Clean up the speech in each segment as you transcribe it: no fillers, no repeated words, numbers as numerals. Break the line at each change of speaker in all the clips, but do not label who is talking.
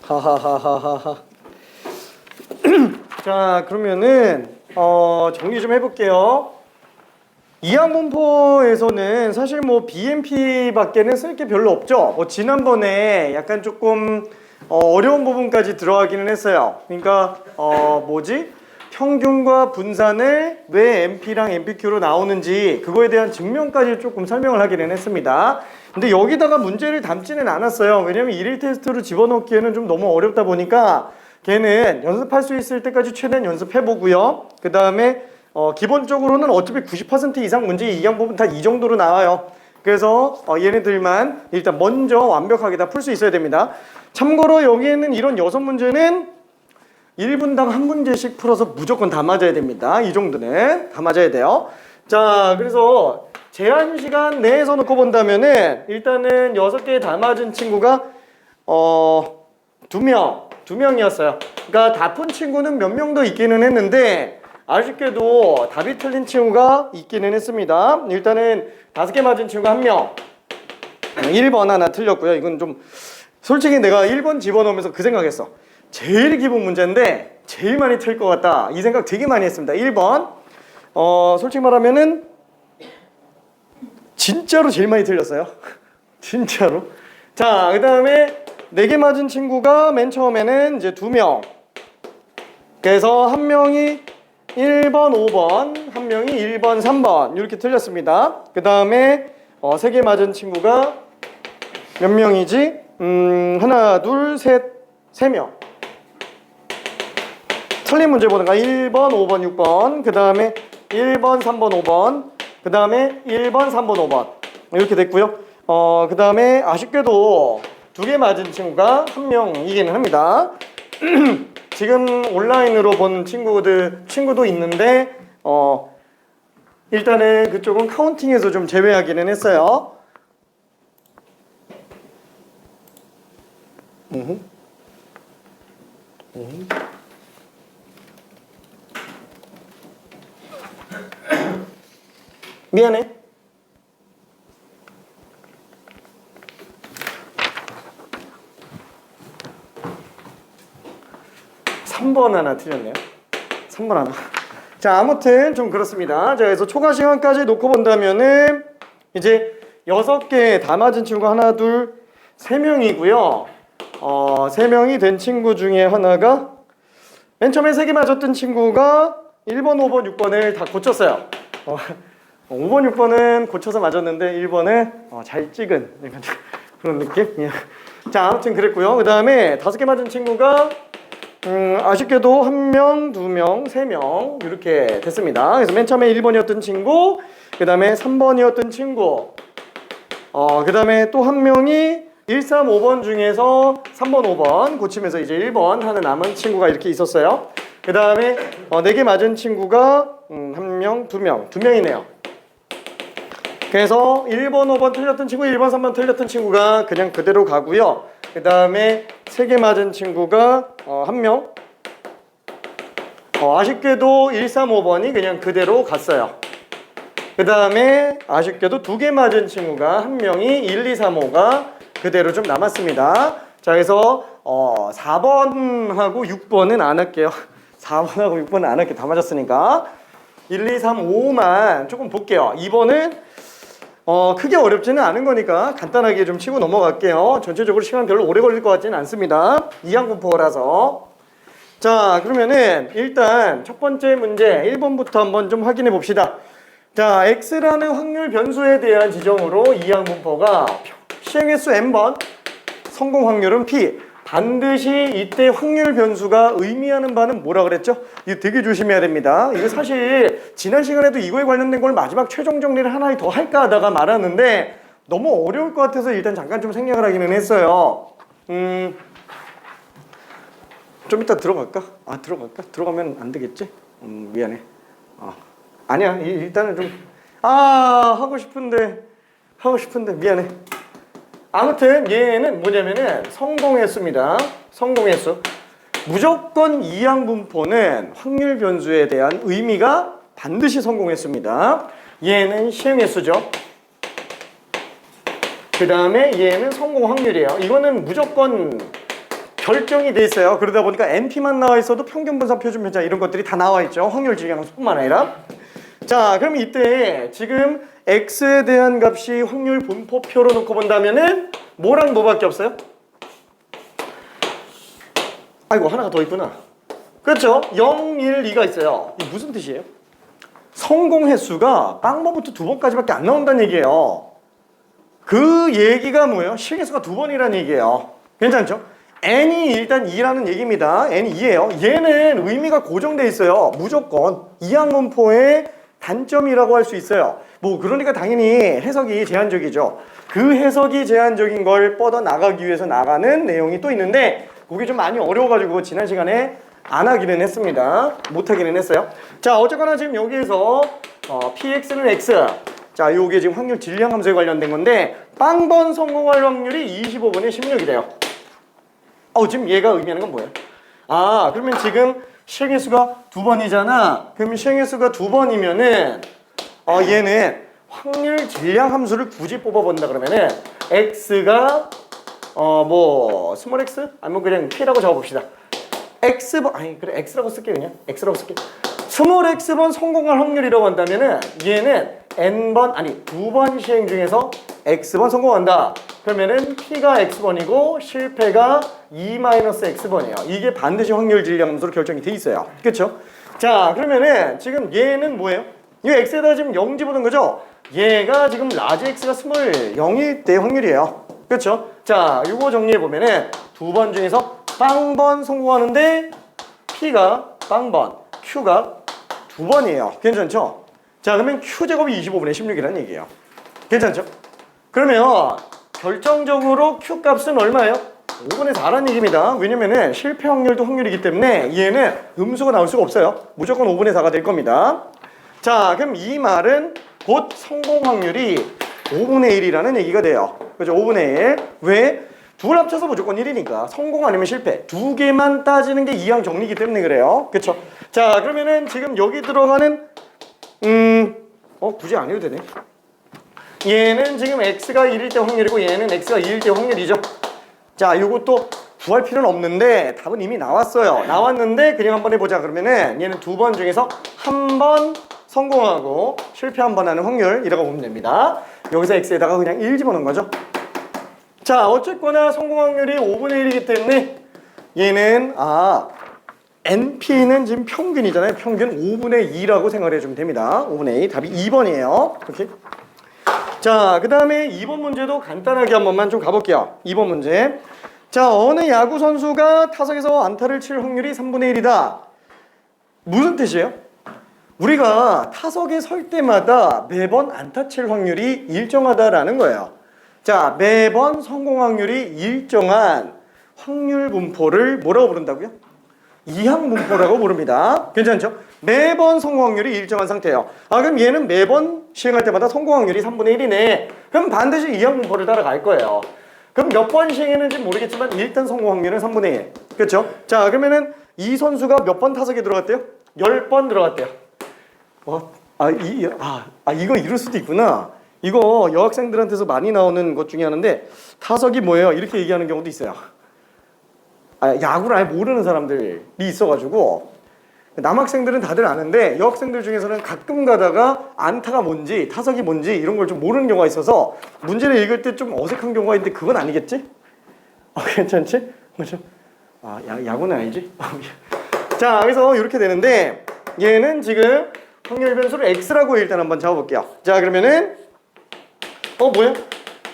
하하하하하. 자, 그러면은 정리 좀 해볼게요. 이항분포에서는 사실 뭐 BMP밖에는 쓸 게 별로 없죠. 뭐 지난번에 약간 조금 어려운 부분까지 들어가기는 했어요. 그러니까 평균과 분산을 왜 MP랑 MPQ로 나오는지 그거에 대한 증명까지 조금 설명을 하기는 했습니다. 근데 여기다가 문제를 담지는 않았어요. 왜냐면 일일 테스트로 집어넣기에는 좀 너무 어렵다 보니까 걔는 연습할 수 있을 때까지 최대한 연습해보고요. 그 다음에 기본적으로는 어차피 90% 이상 문제 이항 부분 다 이 정도로 나와요. 그래서 얘네들만 일단 먼저 완벽하게 다 풀 수 있어야 됩니다. 참고로 여기에는 이런 6문제는 1분당 한 문제씩 풀어서 무조건 다 맞아야 됩니다. 이 정도는 다 맞아야 돼요. 자, 그래서 제한 시간 내에서 놓고 본다면은 일단은 6개 다 맞은 친구가 2명이었어요. 그러니까 다 푼 친구는 몇 명 더 있기는 했는데 아쉽게도 답이 틀린 친구가 있기는 했습니다. 일단은 5개 맞은 친구 1명. 1번 하나 틀렸고요. 이건 좀 솔직히 내가 1번 집어넣으면서 그 생각했어. 제일 기본 문제인데 제일 많이 틀 것 같다. 이 생각 되게 많이 했습니다. 1번. 솔직히 말하면은 진짜로 제일 많이 틀렸어요. 진짜로. 자, 그 다음에 4개 맞은 친구가 맨 처음에는 이제 2명. 그래서 한 명이 1번, 5번, 한 명이 1번, 3번 이렇게 틀렸습니다. 그 다음에 3개 맞은 친구가 몇 명이지? 하나, 둘, 셋, 3명. 틀린 문제 보는가? 1번, 5번, 6번. 그 다음에 1번, 3번, 5번. 그 다음에 1번, 3번, 5번. 이렇게 됐고요. 그 다음에 아쉽게도 2개 맞은 친구가 1명이기는 합니다. 지금 온라인으로 본 친구도 있는데 일단은 그쪽은 카운팅에서 좀 제외하기는 했어요. 미안해. 삼 번 하나 틀렸네요. 3번 하나. 자, 아무튼 좀 그렇습니다. 자, 그래서 초과 시간까지 놓고 본다면은 이제 6개 다 맞은 친구 하나, 둘, 3명이고요. 3명이 된 친구 중에 하나가 맨 처음에 3개 맞았던 친구가 1번, 5번, 6번을 다 고쳤어요. 5번, 6번은 고쳐서 맞았는데 1번은 잘 찍은 그런 느낌? 자, 아무튼 그랬고요. 그 다음에 5개 맞은 친구가 아쉽게도 1명, 2명, 3명 이렇게 됐습니다. 그래서 맨 처음에 1번이었던 친구, 그 다음에 3번이었던 친구, 그 다음에 또 1명이 1, 3, 5번 중에서 3번, 5번 고치면서 이제 1번 하는 남은 친구가 이렇게 있었어요. 그 다음에 4개 맞은 친구가 1명, 2명, 2명이네요. 그래서 1번, 5번 틀렸던 친구, 1번, 3번 틀렸던 친구가 그냥 그대로 가고요. 그 다음에 3개 맞은 친구가 1명. 아쉽게도 1, 3, 5번이 그냥 그대로 갔어요. 그 다음에 아쉽게도 2개 맞은 친구가 1명이 1, 2, 3, 5가 그대로 좀 남았습니다. 자, 그래서 4번하고 6번은 안 할게요. 4번하고 6번은 안 할게요. 다 맞았으니까. 1, 2, 3, 5만 조금 볼게요. 2번은 크게 어렵지는 않은 거니까 간단하게 좀 치고 넘어갈게요. 전체적으로 시간 별로 오래 걸릴 것 같지는 않습니다. 이항분포라서. 자, 그러면은 일단 첫 번째 문제 1번부터 한번 좀 확인해 봅시다. 자, X라는 확률 변수에 대한 지정으로 이항분포가 시행횟수 N번, 성공 확률은 P. 반드시 이때 확률 변수가 의미하는 바는 뭐라 그랬죠? 이거 되게 조심해야 됩니다. 이거 사실 지난 시간에도 이거에 관련된 걸 마지막 최종 정리를 하나 더 할까 하다가 말았는데 너무 어려울 것 같아서 일단 잠깐 좀 생략을 하기는 했어요. 좀 이따 들어갈까? 들어갈까? 들어가면 안 되겠지? 미안해. 아니야. 일단은 좀 하고 싶은데 미안해. 아무튼 얘는 뭐냐면은 성공횟수입니다. 성공횟수. 무조건 이항분포는 확률 변수에 대한 의미가 반드시 성공횟수입니다. 얘는 시행횟수죠. 그 다음에 얘는 성공 확률이에요. 이거는 무조건 결정이 돼 있어요. 그러다 보니까 NP만 나와 있어도 평균 분산, 표준 편차 이런 것들이 다 나와 있죠. 확률 질량뿐만 아니라. 자, 그럼 이때 지금 X에 대한 값이 확률 분포표로 놓고 본다면은 뭐랑 뭐밖에 없어요? 아이고, 하나가 더 있구나. 그렇죠? 0, 1, 2가 있어요. 이게 무슨 뜻이에요? 성공 횟수가 빵번부터 2번까지밖에 안 나온다는 얘기예요. 그 얘기가 뭐예요? 실개수가 2번이라는 얘기예요. 괜찮죠? n이 일단 2라는 얘기입니다. n이 2예요. 얘는 의미가 고정돼 있어요. 무조건 이항분포의 단점이라고 할 수 있어요. 뭐 그러니까 당연히 해석이 제한적이죠. 그 해석이 제한적인 걸 뻗어나가기 위해서 나가는 내용이 또 있는데 그게 좀 많이 어려워가지고 지난 시간에 안 하기는 했습니다. 못 하기는 했어요. 자, 어쨌거나 지금 여기에서 px는 x. 자, 요게 지금 확률 질량 함수에 관련된 건데 빵번 성공할 확률이 25분의 16이래요. 지금 얘가 의미하는 건 뭐예요? 아, 그러면 지금 실개수가 2번이잖아. 그럼 실개수가 2번이면은 얘는 확률 질량 함수를 굳이 뽑아본다 그러면은 x가 뭐 스몰 x? 아니면 그냥 p라고 적어봅시다. x번, 아니 그래 x라고 쓸게. 그냥 x라고 쓸게. 스몰 x번 성공할 확률이라고 한다면은 얘는 n번, 아니 2번 시행 중에서 x번 성공한다. 그러면은 p가 x번이고 실패가 2-x번이에요. 이게 반드시 확률 질량 함수로 결정이 돼 있어요. 그렇죠? 자, 그러면은 지금 얘는 뭐예요? 이 x에다 지금 0 집어넣은 거죠? 얘가 지금 라지 x가 스몰 0일 때 확률이에요. 그렇죠? 자, 이거 정리해 보면은 2번 중에서 빵번 성공하는데 p가 빵번, q가 2번이에요. 괜찮죠? 자, 그러면 q제곱이 25분의 16이라는 얘기예요. 괜찮죠? 그러면 결정적으로 q 값은 얼마예요? 5분의 4라는 얘기입니다. 왜냐면은 실패 확률도 확률이기 때문에 얘는 음수가 나올 수가 없어요. 무조건 5분의 4가 될 겁니다. 자, 그럼 이 말은 곧 성공 확률이 5분의 1이라는 얘기가 돼요. 그죠? 5분의 1. 왜? 둘 합쳐서 무조건 1이니까 성공 아니면 실패. 두 개만 따지는 게 이항 정리이기 때문에 그래요. 그쵸? 자, 그러면은 지금 여기 들어가는 굳이 안 해도 되네. 얘는 지금 x가 1일 때 확률이고 얘는 x가 2일 때 확률이죠. 자, 요것도 구할 필요는 없는데 답은 이미 나왔어요. 나왔는데 그냥 한번 해보자. 그러면은 얘는 2번 중에서 한 번 성공하고 실패 한 번 하는 확률이라고 보면 됩니다. 여기서 x에다가 그냥 1 집어넣은 거죠. 자, 어쨌거나 성공 확률이 5분의 1이기 때문에 얘는 NP는 지금 평균이잖아요. 평균 5분의 2라고 생각을 해주면 됩니다. 5분의 2. 답이 2번이에요. 이렇게. 자, 그 다음에 2번 문제도 간단하게 한 번만 좀 가볼게요. 2번 문제. 자, 어느 야구 선수가 타석에서 안타를 칠 확률이 3분의 1이다. 무슨 뜻이에요? 우리가 타석에 설 때마다 매번 안타 칠 확률이 일정하다라는 거예요. 자, 매번 성공 확률이 일정한 확률 분포를 뭐라고 부른다고요? 이항 분포라고 부릅니다. 괜찮죠? 매번 성공 확률이 일정한 상태예요. 그럼 얘는 매번 시행할 때마다 성공 확률이 3분의 1이네. 그럼 반드시 이항 분포를 따라갈 거예요. 그럼 몇 번 시행했는지 모르겠지만 일단 성공 확률은 3분의 1. 그렇죠? 자, 그러면은 이 선수가 몇 번 타석에 들어갔대요? 10번 들어갔대요. 이거 이럴 수도 있구나. 이거 여학생들한테서 많이 나오는 것 중에 하나인데 타석이 뭐예요? 이렇게 얘기하는 경우도 있어요. 야구를 아예 모르는 사람들이 있어가지고 남학생들은 다들 아는데 여학생들 중에서는 가끔 가다가 안타가 뭔지 타석이 뭔지 이런 걸 좀 모르는 경우가 있어서 문제를 읽을 때 좀 어색한 경우가 있는데 그건 아니겠지? 괜찮지? 그렇죠? 야구는 아니지? 자, 그래서 이렇게 되는데 얘는 지금 확률 변수를 x라고 일단 한번 잡아볼게요. 자, 그러면은 뭐야?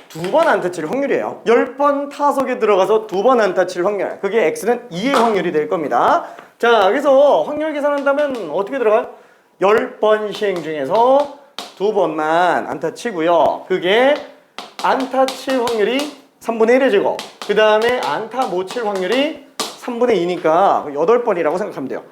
2번 안타 칠 확률이에요. 10번 타석에 들어가서 2번 안타 칠 확률. 그게 x는 2의 확률이 될 겁니다. 자, 그래서 확률 계산한다면 어떻게 들어가요? 10번 시행 중에서 2번만 안타 치고요. 그게 안타 칠 확률이 3분의 1의 제곱. 그 다음에 안타 못 칠 확률이 3분의 2니까 8번이라고 생각하면 돼요.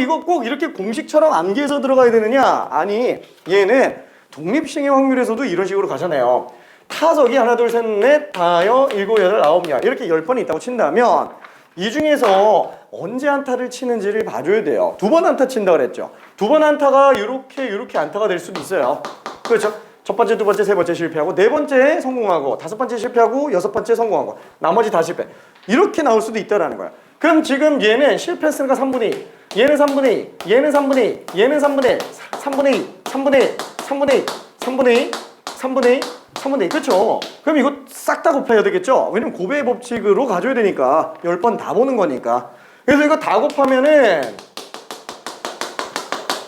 이거 꼭 이렇게 공식처럼 암기해서 들어가야 되느냐? 아니, 얘는 독립시행의 확률에서도 이런 식으로 가잖아요. 타석이 하나, 둘, 셋, 넷, 다여, 일곱, 여덟, 아홉, 이렇게 10번이 있다고 친다면 이 중에서 언제 안타를 치는지를 봐줘야 돼요. 2번 안타 친다 그랬죠. 2번 안타가 이렇게 안타가 될 수도 있어요. 그렇죠? 첫 번째, 두 번째, 세 번째 실패하고 네 번째 성공하고 다섯 번째 실패하고 여섯 번째 성공하고 나머지 다 실패. 이렇게 나올 수도 있다라는 거야. 그럼 지금 얘는 실패했으니까 3분의 2, 얘는 3분의 2, 얘는 3분의 2, 얘는 3분의 1, 3분의 2, 3분의 1, 3분의 2, 3분의 2, 3분의 2, 3분의 2. 그렇죠? 그럼 이거 싹 다 곱해야 되겠죠? 왜냐면 곱의 법칙으로 가져야 되니까 10번 다 보는 거니까. 그래서 이거 다 곱하면은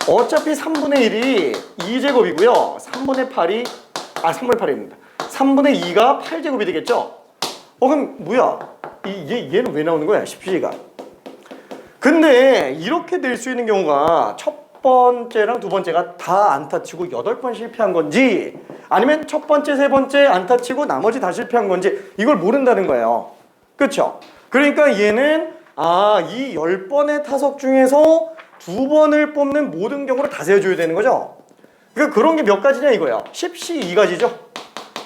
어차피 3분의 1이 2제곱이고요. 3분의 8이 3분의 8입니다. 3분의 2가 8제곱이 되겠죠? 그럼 뭐야? 얘는 왜 나오는 거야? 10C가. 근데 이렇게 될 수 있는 경우가 첫 번째랑 두 번째가 다 안타 치고 8번 실패한 건지 아니면 첫 번째, 세 번째 안타 치고 나머지 다 실패한 건지 이걸 모른다는 거예요. 그렇죠? 그러니까 얘는 이 10번의 타석 중에서 2번을 뽑는 모든 경우를 다 세워줘야 되는 거죠. 그러니까 그런 게 몇 가지냐 이거야. 10C 2가지죠.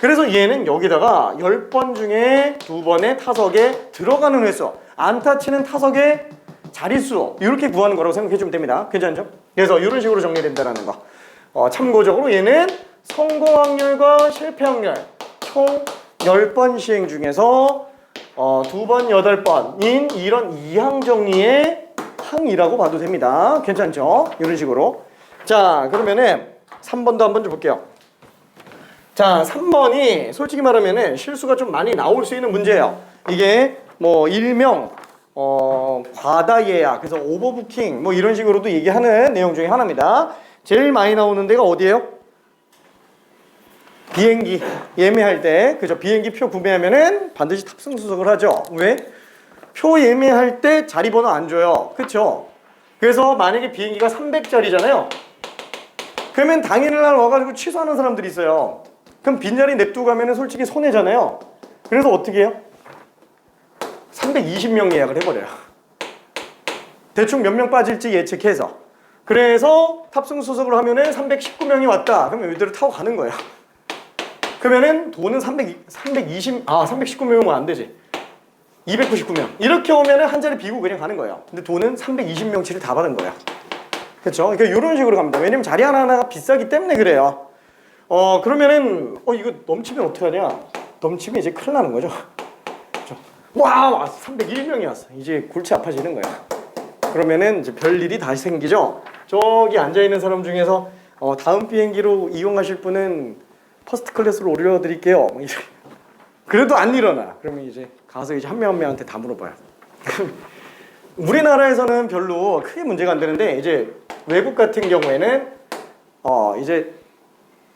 그래서 얘는 여기다가 10번 중에 2번의 타석에 들어가는 횟수, 안타 치는 타석의 자릿수 이렇게 구하는 거라고 생각해 주면 됩니다. 괜찮죠? 그래서 이런 식으로 정리된다는 거. 참고적으로 얘는 성공 확률과 실패 확률 총 10번 시행 중에서 2번, 8번인 이런 이항 정리의 항이라고 봐도 됩니다. 괜찮죠? 이런 식으로. 자, 그러면은 3번도 한번 좀 볼게요. 자, 3번이 솔직히 말하면은 실수가 좀 많이 나올 수 있는 문제예요. 이게 뭐 일명 과다예약, 그래서 오버부킹 뭐 이런 식으로도 얘기하는 내용 중에 하나입니다. 제일 많이 나오는 데가 어디예요? 비행기 예매할 때, 그죠? 비행기 표 구매하면은 반드시 탑승 수속을 하죠. 왜? 표 예매할 때 자리 번호 안 줘요. 그쵸? 그래서 만약에 비행기가 300짜리잖아요. 그러면 당일날 와가지고 취소하는 사람들이 있어요. 그럼 빈자리 냅두고 가면은 솔직히 손해잖아요. 그래서 어떻게 해요? 320명 예약을 해버려요. 대충 몇 명 빠질지 예측해서. 그래서 탑승 수속을 하면은 319명이 왔다. 그러면 이대로 타고 가는 거예요. 그러면은 돈은 319명은 안 되지. 299명. 이렇게 오면은 한 자리 비고 그냥 가는 거예요. 근데 돈은 320명치를 다 받은 거예요. 그렇죠? 그러니까 이런 식으로 갑니다. 왜냐면 자리 하나하나가 비싸기 때문에 그래요. 그러면은 이거 넘치면 어떻게 하냐? 넘치면 이제 큰일 나는 거죠. 그렇죠? 와, 301명이 왔어. 이제 골치 아파지는 거예요. 그러면은 이제 별일이 다시 생기죠. 저기 앉아 있는 사람 중에서 다음 비행기로 이용하실 분은 퍼스트 클래스로 올려드릴게요. 그래도 안 일어나. 그러면 이제 가서 이제 한 명 한 명한테 다 물어봐요. 우리나라에서는 별로 크게 문제가 안 되는데 이제 외국 같은 경우에는 이제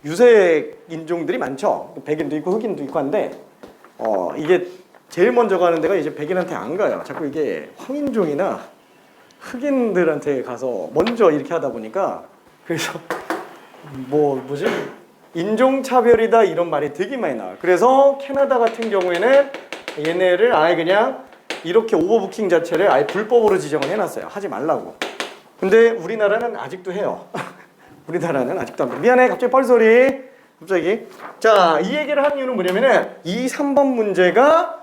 유색 인종들이 많죠. 백인도 있고 흑인도 있고 한데 이게 제일 먼저 가는 데가 이제 백인한테 안 가요. 자꾸 이게 황인종이나 흑인들한테 가서 먼저 이렇게 하다 보니까 그래서 뭐지? 인종차별이다 이런 말이 되게 많이 나와요. 그래서 캐나다 같은 경우에는 얘네를 아예 그냥 이렇게 오버부킹 자체를 아예 불법으로 지정을 해놨어요. 하지 말라고. 근데 우리나라는 아직도 해요. 우리나라는 아직도 안 돼. 미안해, 갑자기 뻘소리. 갑자기. 자, 이 얘기를 한 이유는 뭐냐면은 이 3번 문제가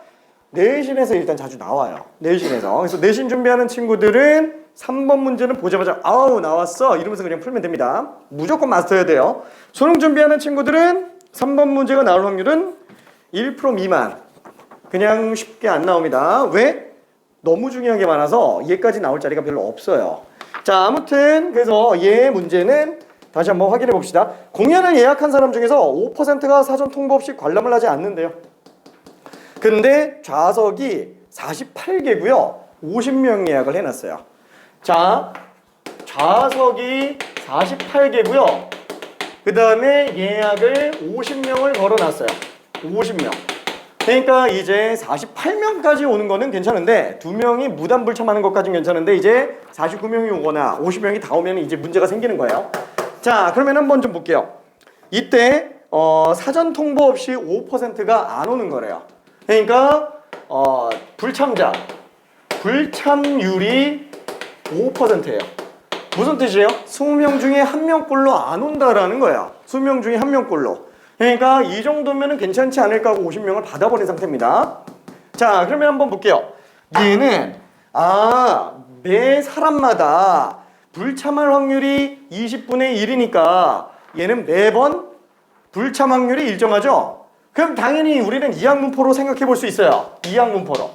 내신에서 일단 자주 나와요. 내신에서. 그래서 내신 준비하는 친구들은 3번 문제는 보자마자 아우 나왔어 이러면서 그냥 풀면 됩니다. 무조건 마스터해야 돼요. 수능 준비하는 친구들은 3번 문제가 나올 확률은 1% 미만. 그냥 쉽게 안 나옵니다. 왜? 너무 중요한 게 많아서 얘까지 나올 자리가 별로 없어요. 자, 아무튼 그래서 얘 문제는 다시 한번 확인해 봅시다. 공연을 예약한 사람 중에서 5%가 사전 통보 없이 관람을 하지 않는데요. 근데 좌석이 48개고요. 50명 예약을 해놨어요. 자, 좌석이 48개고요. 그 다음에 예약을 50명을 걸어놨어요. 50명. 그러니까 이제 48명까지 오는 거는 괜찮은데 2명이 무단불참하는 것까지는 괜찮은데 이제 49명이 오거나 50명이 다 오면 이제 문제가 생기는 거예요. 자, 그러면 한번 좀 볼게요. 이때 사전 통보 없이 5%가 안 오는 거래요. 그러니까 불참자, 불참률이 5%예요. 무슨 뜻이에요? 20명 중에 1명꼴로 안 온다라는 거야. 20명 중에 1명꼴로. 그러니까 이 정도면 괜찮지 않을까 하고 50명을 받아버린 상태입니다. 자, 그러면 한번 볼게요. 얘는 매 사람마다 불참할 확률이 20분의 1이니까 얘는 매번 불참 확률이 일정하죠? 그럼 당연히 우리는 이항문포로 생각해 볼 수 있어요. 이항문포로.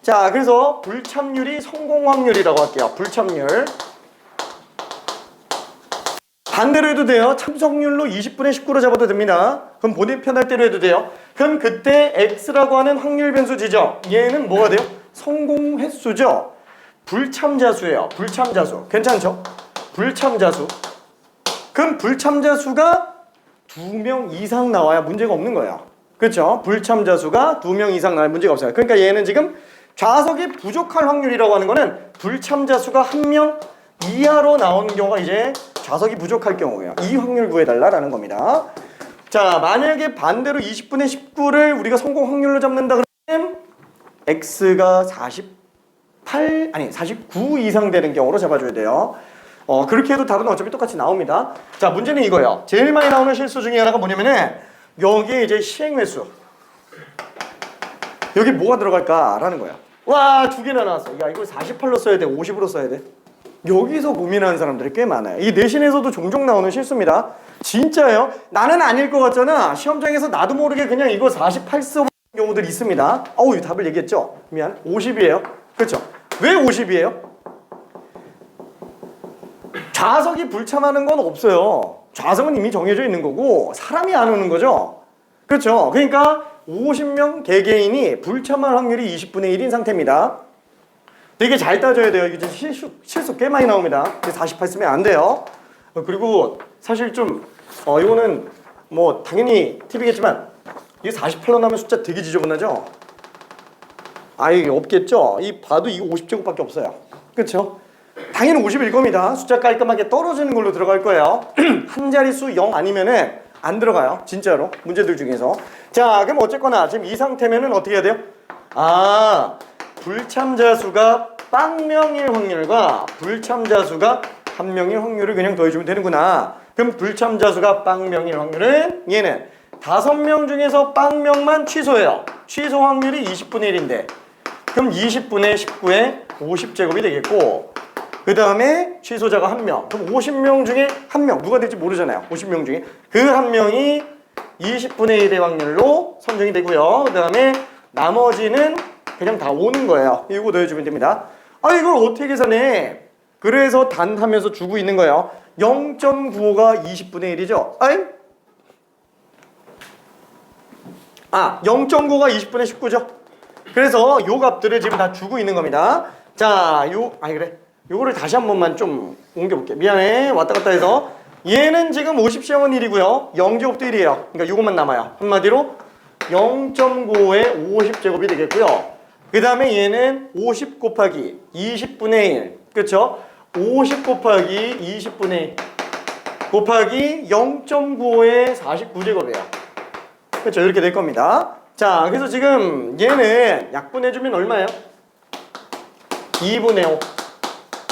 자, 그래서 불참률이 성공 확률이라고 할게요. 불참률. 반대로 해도 돼요. 참석률로 20분의 19로 잡아도 됩니다. 그럼 본인 편할 대로 해도 돼요. 그럼 그때 X라고 하는 확률 변수 지점. 얘는 뭐가 돼요? 성공 횟수죠. 불참자수예요. 불참자수. 괜찮죠? 불참자수. 그럼 불참자수가 2명 이상 나와야 문제가 없는 거예요. 그렇죠? 불참자수가 2명 이상 나와야 문제가 없어요. 그러니까 얘는 지금 좌석이 부족할 확률이라고 하는 거는 불참자수가 1명 이하로 나오는 경우가 이제 좌석이 부족할 경우예요. 이 확률 구해달라라는 겁니다. 자, 만약에 반대로 20분의 19를 우리가 성공 확률로 잡는다 그러면 X가 49 이상 되는 경우로 잡아줘야 돼요. 그렇게 해도 답은 어차피 똑같이 나옵니다. 자, 문제는 이거예요. 제일 많이 나오는 실수 중에 하나가 뭐냐면은 여기에 이제 시행횟수. 여기 뭐가 들어갈까라는 거야. 와, 2개나 나왔어. 야, 이걸 48로 써야 돼? 50으로 써야 돼? 여기서 고민하는 사람들이 꽤 많아요. 이 내신에서도 종종 나오는 실수입니다. 진짜예요? 나는 아닐 것 같잖아. 시험장에서 나도 모르게 그냥 이거 48 써보는 경우들이 있습니다. 어우, 답을 얘기했죠? 미안. 50이에요. 그렇죠? 왜 50이에요? 좌석이 불참하는 건 없어요. 좌석은 이미 정해져 있는 거고 사람이 안 오는 거죠. 그렇죠? 그러니까 50명 개개인이 불참할 확률이 20분의 1인 상태입니다. 되게 잘 따져야 돼요. 이게 실수 꽤 많이 나옵니다. 48 쓰면 안 돼요. 그리고 사실 좀 이거는 뭐 당연히 팁이겠지만 이게 48로 나면 숫자 되게 지저분하죠? 이게 없겠죠? 봐도 이거 50제곱밖에 없어요. 그렇죠? 당연히 50일 겁니다. 숫자 깔끔하게 떨어지는 걸로 들어갈 거예요. 한 자릿수 0 아니면은 안 들어가요. 진짜로. 문제들 중에서. 자, 그럼 어쨌거나 지금 이 상태면은 어떻게 해야 돼요? 불참자 수가 빵명일 확률과 불참자 수가 1명일 확률을 그냥 더해주면 되는구나. 그럼 불참자 수가 빵명일 확률은 얘는 5명 중에서 빵명만 취소해요. 취소 확률이 20분의 1인데 그럼 20분의 19에 50제곱이 되겠고 그 다음에 취소자가 1명. 그럼 50명 중에 1명. 누가 될지 모르잖아요. 50명 중에. 그 1명이 20분의 1의 확률로 선정이 되고요. 그 다음에 나머지는 그냥 다 오는 거예요. 이거 넣어주면 됩니다. 이걸 어떻게 계산해? 그래서 단 하면서 주고 있는 거예요. 0.95가 20분의 1이죠. 0.9가 20분의 19죠. 그래서 요 값들을 지금 다 주고 있는 겁니다. 자, 요거를 다시 한 번만 좀 옮겨볼게. 미안해. 왔다 갔다 해서. 얘는 지금 50시험은 1이고요. 0제곱도 1이에요. 그러니까 요것만 남아요. 한마디로 0.9에 50제곱이 되겠고요. 그 다음에 얘는 50 곱하기 20분의 1. 그쵸? 50 곱하기 20분의 1 곱하기 0.95에 49제곱이에요. 그쵸? 이렇게 될 겁니다. 자, 그래서 지금 얘는 약분해주면 얼마예요? 2분의 5.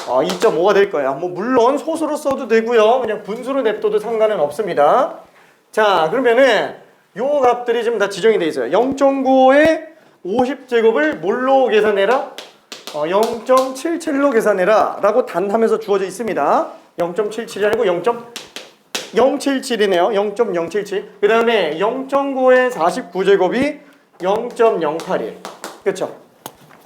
2.5가 될 거예요. 물론 소수로 써도 되고요. 그냥 분수로 냅둬도 상관은 없습니다. 자, 그러면은 요 값들이 지금 다 지정이 돼 있어요. 0.95에 50제곱을 뭘로 계산해라? 0.77로 계산해라 라고 단하면서 주어져 있습니다. 0.77이 아니고 0.077이네요. 0.077. 그 다음에 0.9에 49제곱이 0.081. 그쵸?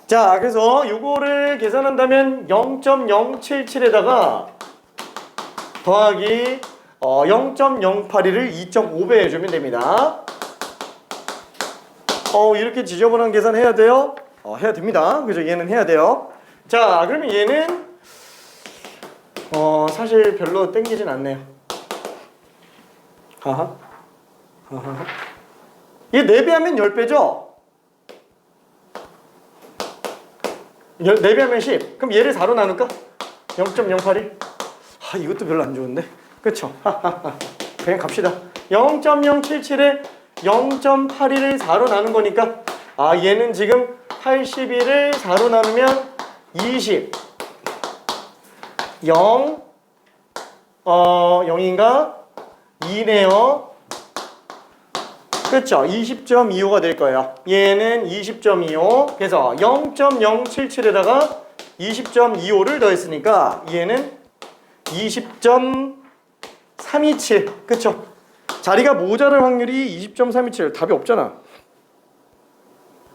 자, 그래서 요거를 계산한다면 0.077에다가 더하기 0.081을 2.5배 해주면 됩니다. 이렇게 지저분한 계산 해야 돼요? 해야 됩니다. 그죠? 얘는 해야 돼요. 자, 그러면 얘는 사실 별로 땡기진 않네요. 얘 4배하면 10배죠? 4배하면 10. 그럼 얘를 4로 나눌까? 0.081. 이것도 별로 안 좋은데? 그쵸? 그냥 갑시다. 0.077에 0.81을 4로 나눈 거니까 얘는 지금 81을 4로 나누면 20. 0인가? 2네요. 그렇죠? 20.25가 될 거예요. 얘는 20.25. 그래서 0.077에다가 20.25를 더했으니까 얘는 20.327. 그쵸? 자리가 모자랄 확률이 20.327. 답이 없잖아.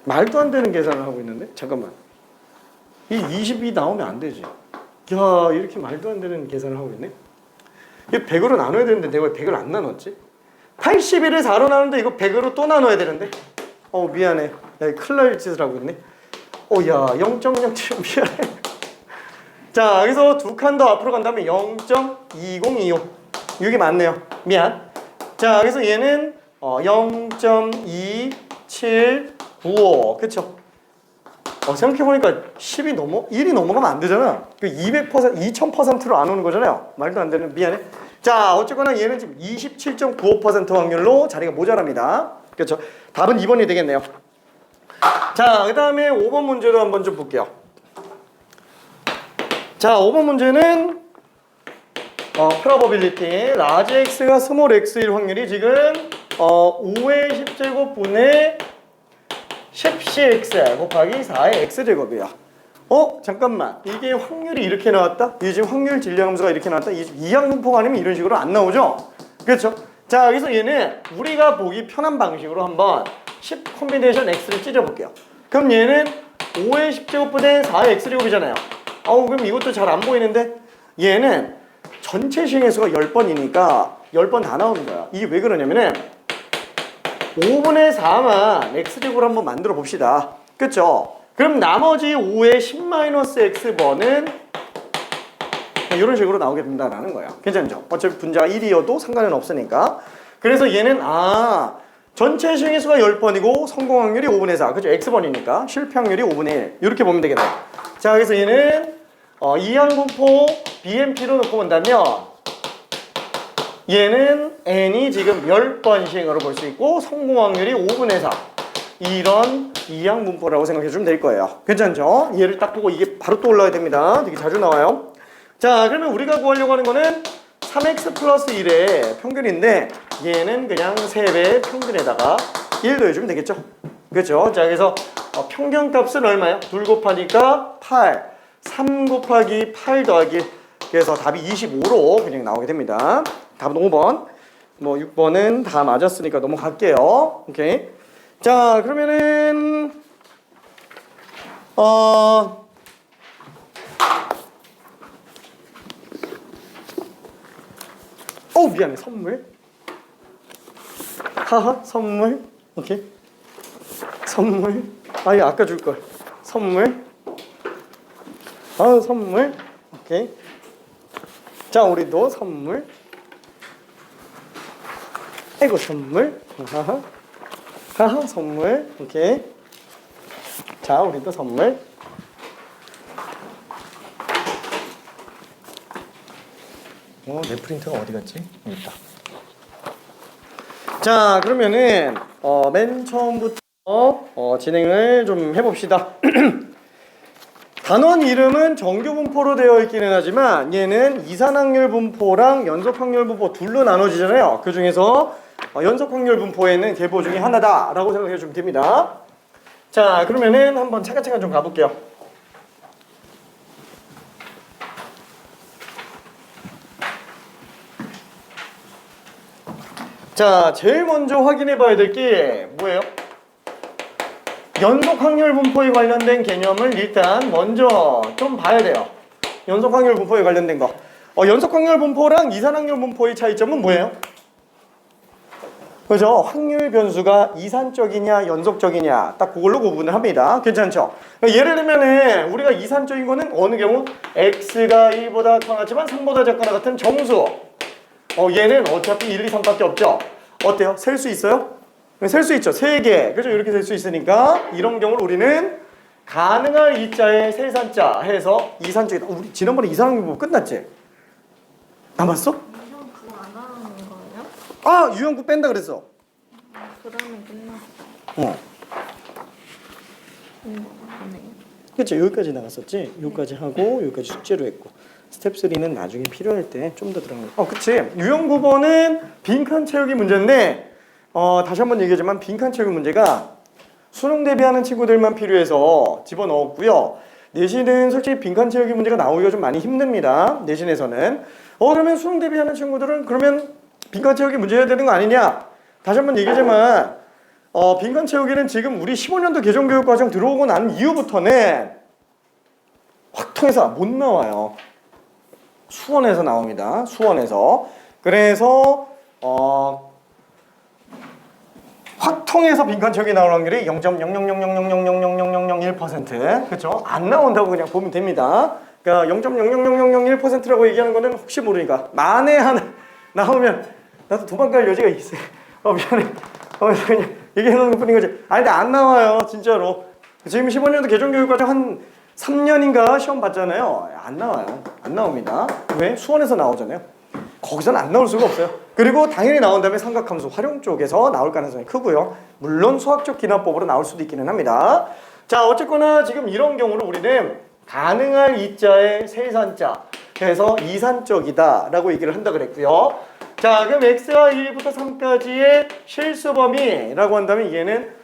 말도 안 되는 계산을 하고 있는데? 잠깐만. 이 20이 나오면 안 되지. 야, 이렇게 말도 안 되는 계산을 하고 있네. 이거 100으로 나눠야 되는데 내가 왜 100을 안 나눴지? 81을 4로 나누는데 이거 100으로 또 나눠야 되는데? 미안해. 야, 큰일 날 짓을 하고 있네. 야, 0.07 미안해. 자, 여기서 두 칸 더 앞으로 간 다음에 0.2025. 이게 맞네요. 미안. 자, 그래서 얘는 0.2795. 그쵸? 생각해보니까 10이 1이 넘어가면 안 되잖아. 200%, 2000%로 안 오는 거잖아요. 말도 안 되는, 미안해. 자, 어쨌거나 얘는 지금 27.95% 확률로 자리가 모자랍니다. 그렇죠? 답은 2번이 되겠네요. 자, 그 다음에 5번 문제도 한번 좀 볼게요. 자, 5번 문제는 probability large x가 small x일 확률이 지금 5의 10제곱분의 10cx 곱하기 4의 x제곱이야. 잠깐만. 이게 확률이 이렇게 나왔다? 이게 지금 확률 질량함수가 이렇게 나왔다? 이항분포가 아니면 이런 식으로 안 나오죠? 그렇죠? 자, 여기서 얘는 우리가 보기 편한 방식으로 한번 10 콤비네이션 x를 찢어볼게요. 그럼 얘는 5의 10제곱분의 4의 x제곱이잖아요. 그럼 이것도 잘 안 보이는데? 얘는 전체 시행의 수가 10번이니까 10번 다 나오는 거야. 이게 왜 그러냐면은 5분의 4만 x제곱을 한번 만들어 봅시다. 그쵸? 그럼 나머지 5의 10-x번은 이런 식으로 나오게 된다는 거예요. 괜찮죠? 어차피 분자가 1이어도 상관은 없으니까. 그래서 얘는 전체 시행의 수가 10번이고 성공 확률이 5분의 4. 그죠? x번이니까 실패 확률이 5분의 1. 이렇게 보면 되겠네요. 자, 그래서 얘는 이항분포 BMP로 놓고 본다면 얘는 n이 지금 10번 시행으로 볼 수 있고 성공 확률이 5분의 4. 이런 이항분포라고 생각해주면 될 거예요. 괜찮죠? 얘를 딱 보고 이게 바로 또 올라야 됩니다. 되게 자주 나와요. 자, 그러면 우리가 구하려고 하는 거는 3x 플러스 1의 평균인데 얘는 그냥 3배의 평균에다가 1 더해주면 되겠죠? 그렇죠? 자, 그래서 평균값은 얼마예요? 2 곱하니까 8. 3 곱하기 8 더하기 1. 그래서 답이 25로 그냥 나오게 됩니다. 답은 5번. 6번은 다 맞았으니까 넘어갈게요. 오케이. 자, 그러면은 미안해. 선물. 하하, 선물. 오케이. 선물. 이거 아까 줄 걸. 선물. 선물. 오케이. 자, 우리도 선물. 아이고, 선물. 하하. 하하, 선물. 오케이. 자, 우리도 선물. 내 프린터가 어디 갔지? 여기 있다. 자, 그러면은 맨 처음부터 진행을 좀 해봅시다. 단원 이름은 정규 분포로 되어 있기는 하지만 얘는 이산확률 분포랑 연속확률 분포 둘로 나눠지잖아요. 그 중에서 연속확률 분포에는 계보 중에 하나다라고 생각해 주면 됩니다. 자, 그러면은 한번 차근차근 좀 가볼게요. 자, 제일 먼저 확인해 봐야 될 게 뭐예요? 연속확률 분포에 관련된 개념을 일단 먼저 좀 봐야 돼요. 연속확률 분포에 관련된 거. 연속확률 분포랑 이산확률 분포의 차이점은 뭐예요? 그죠? 확률 변수가 이산적이냐 연속적이냐 딱 그걸로 구분을 합니다. 괜찮죠? 예를 들면은 우리가 이산적인 거는 어느 경우 x가 1보다 커나지만 3보다 작거나 같은 정수. 얘는 어차피 1, 2, 3밖에 없죠? 어때요? 셀 수 있어요? 셀 수 있죠. 3개. 그죠? 이렇게 셀 수 있으니까 이런 경우를 우리는 가능할 이자에 세산자 해서 이산적이다. 우리 지난번에 이산항 부분 끝났지? 남았어?
유형 그거 안 하는 거예요?
유형구 뺀다 그랬어.
그러면 끝났어. 네.
그치? 여기까지 나갔었지? 여기까지 하고 여기까지 숙제로 했고 스텝 3는 나중에 필요할 때 좀 더 들어간 거. 그치? 유형 9번은 빈칸 채우기 문제인데 다시 한번 얘기하지만 빈칸 채우기 문제가 수능 대비하는 친구들만 필요해서 집어넣었고요. 내신은 솔직히 빈칸 채우기 문제가 나오기가 좀 많이 힘듭니다. 내신에서는. 그러면 수능 대비하는 친구들은 그러면 빈칸 채우기 문제 해야 되는 거 아니냐? 다시 한번 얘기하지만 빈칸 채우기는 지금 우리 15년도 개정교육과정 들어오고 난 이후부터는 확통해서 못 나와요. 수원에서 나옵니다. 수원에서. 그래서 확통해서 빈칸 채우기 나올 확률이 0.00000000001%. 그렇죠? 안 나온다고 그냥 보면 됩니다. 그러니까 0.0000001%라고 얘기하는 거는 혹시 모르니까 만에 하나 나오면 나도 도망갈 여지가 있어요. 미안해. 그냥 얘기해놓은 것뿐인 거지. 아니 근데 안 나와요. 진짜로. 지금 15년도 개정교육과정 한 3년인가 시험 봤잖아요. 안 나와요. 안 나옵니다. 왜? 수원에서 나오잖아요. 거기서는 안 나올 수가 없어요. 그리고 당연히 나온다면 삼각함수 활용 쪽에서 나올 가능성이 크고요. 물론 수학적 기납법으로 나올 수도 있기는 합니다. 자, 어쨌거나 지금 이런 경우는 우리는 가능할 이자의 세산자, 그래서 이산적이다 라고 얘기를 한다 그랬고요. 자, 그럼 x가 1부터 3까지의 실수범위라고 한다면 얘는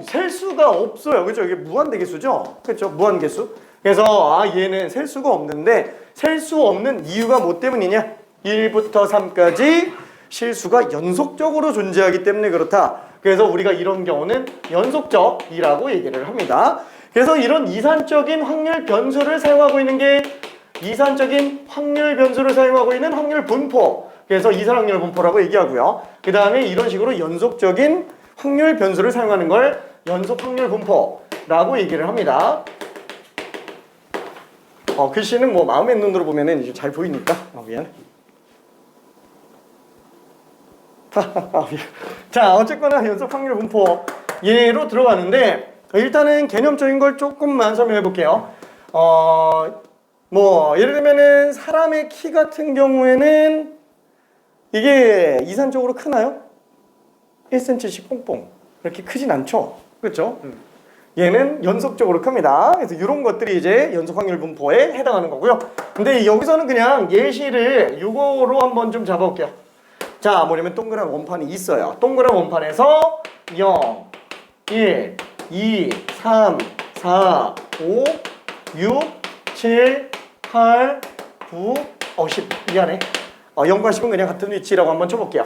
셀 수가 없어요. 그죠? 이게 무한대개수죠? 그렇죠? 무한개수. 그래서 얘는 셀 수가 없는데 셀 수 없는 이유가 뭐 때문이냐? 1부터 3까지 실수가 연속적으로 존재하기 때문에 그렇다. 그래서 우리가 이런 경우는 연속적이라고 얘기를 합니다. 그래서 이런 이산적인 확률 변수를 사용하고 있는 게 이산적인 확률 변수를 사용하고 있는 확률 분포. 그래서 이산확률 분포라고 얘기하고요. 그 다음에 이런 식으로 연속적인 확률 변수를 사용하는 걸 연속 확률 분포라고 얘기를 합니다. 글씨는 뭐 마음의 눈으로 보면은 이제 잘 보이니까. 미안해. 자, 어쨌거나 연속 확률 분포 얘로 들어가는데 일단은 개념적인 걸 조금만 설명해 볼게요. 뭐 예를 들면은 사람의 키 같은 경우에는 이게 이산적으로 크나요? 1cm씩 뽕뽕 이렇게 크진 않죠? 그렇죠? 얘는 연속적으로 큽니다. 그래서 이런 것들이 이제 연속 확률 분포에 해당하는 거고요. 근데 여기서는 그냥 예시를 이거로 한번 좀 잡아볼게요. 자, 뭐냐면 동그란 원판이 있어요. 동그란 원판에서 0, 1, 2, 3, 4, 5, 6, 7, 8, 9, 10. 미안해. 0과 10은 그냥 같은 위치라고 한번 쳐볼게요.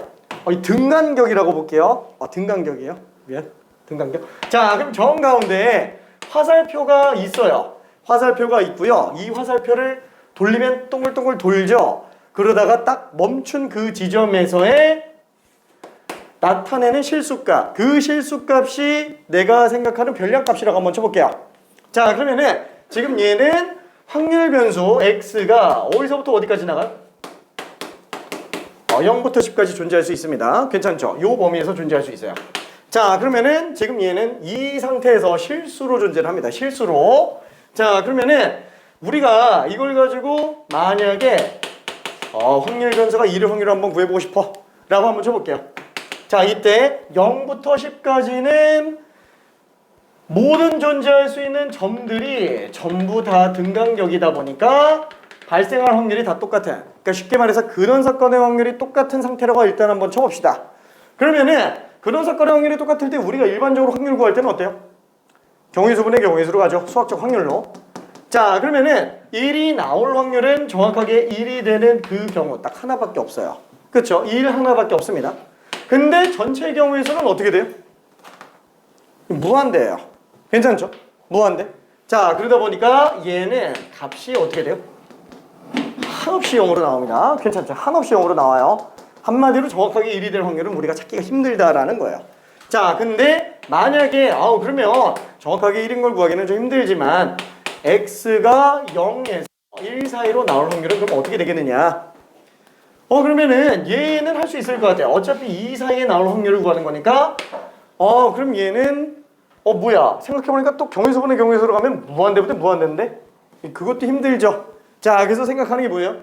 이 등간격이라고 볼게요. 등간격이에요. 미안. 등간격. 자, 그럼 정 가운데 화살표가 있어요. 화살표가 있고요. 이 화살표를 돌리면 동글동글 돌죠. 그러다가 딱 멈춘 그 지점에서의 나타내는 실수값. 그 실수값이 내가 생각하는 변량값이라고 한번 쳐볼게요. 자, 그러면은 지금 얘는 확률 변수 x가 어디서부터 어디까지 나가요? 0부터 10까지 존재할 수 있습니다. 괜찮죠? 요 범위에서 존재할 수 있어요. 자, 그러면은 지금 얘는 이 상태에서 실수로 존재를 합니다. 실수로. 자, 그러면은 우리가 이걸 가지고 만약에 확률 변수가 1의 확률을 한번 구해보고 싶어 라고 한번 쳐볼게요. 자, 이때 0부터 10까지는 모든 존재할 수 있는 점들이 전부 다 등간격이다 보니까 발생할 확률이 다 똑같아. 그러니까 쉽게 말해서 근원 사건의 확률이 똑같은 상태라고 일단 한번 쳐봅시다. 그러면은 근원 사건의 확률이 똑같을 때 우리가 일반적으로 확률 구할 때는 어때요? 경우의수분의 경우의수로 가죠. 수학적 확률로. 자, 그러면은 1이 나올 확률은 정확하게 1이 되는 그 경우 딱 하나밖에 없어요. 그렇죠? 1 하나밖에 없습니다. 근데 전체 경우의수는 어떻게 돼요? 무한대예요. 괜찮죠? 무한대. 자, 그러다 보니까 얘는 값이 어떻게 돼요? 한없이 0으로 나옵니다. 괜찮죠? 한없이 0으로 나와요. 한마디로 정확하게 1이 될 확률은 우리가 찾기가 힘들다라는 거예요. 자, 근데 만약에 그러면 정확하게 1인 걸 구하기는 좀 힘들지만 x가 0에서 1 사이로 나올 확률은 그럼 어떻게 되겠느냐? 그러면은 얘는 할 수 있을 것 같아요. 어차피 2 사이에 나올 확률을 구하는 거니까 그럼 얘는 뭐야? 생각해보니까 또 경우의수분의 경우의수로 가면 무한대부터 무한대인데 그것도 힘들죠. 자, 그래서 생각하는 게 뭐예요?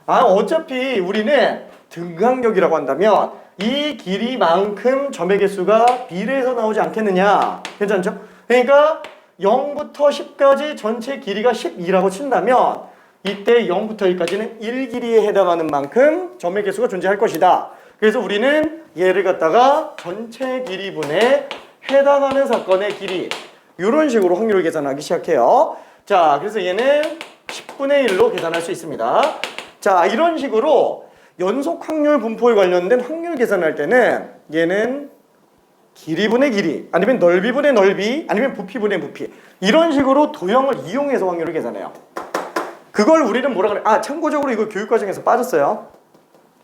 어차피 우리는 등간격이라고 한다면 이 길이만큼 점의 개수가 비례해서 나오지 않겠느냐? 괜찮죠? 그러니까 0부터 10까지 전체 길이가 12라고 친다면 이때 0부터 1까지는 1길이에 해당하는 만큼 점의 개수가 존재할 것이다. 그래서 우리는 얘를 갖다가 전체 길이분에 해당하는 사건의 길이 이런 식으로 확률을 계산하기 시작해요. 자, 그래서 얘는 10분의 1로 계산할 수 있습니다. 자, 이런 식으로 연속 확률 분포에 관련된 확률 계산할 때는 얘는 길이분의 길이, 아니면 넓이분의 넓이, 아니면 부피분의 부피, 이런 식으로 도형을 이용해서 확률을 계산해요. 그걸 우리는 뭐라 그래? 참고적으로 이거 교육과정에서 빠졌어요.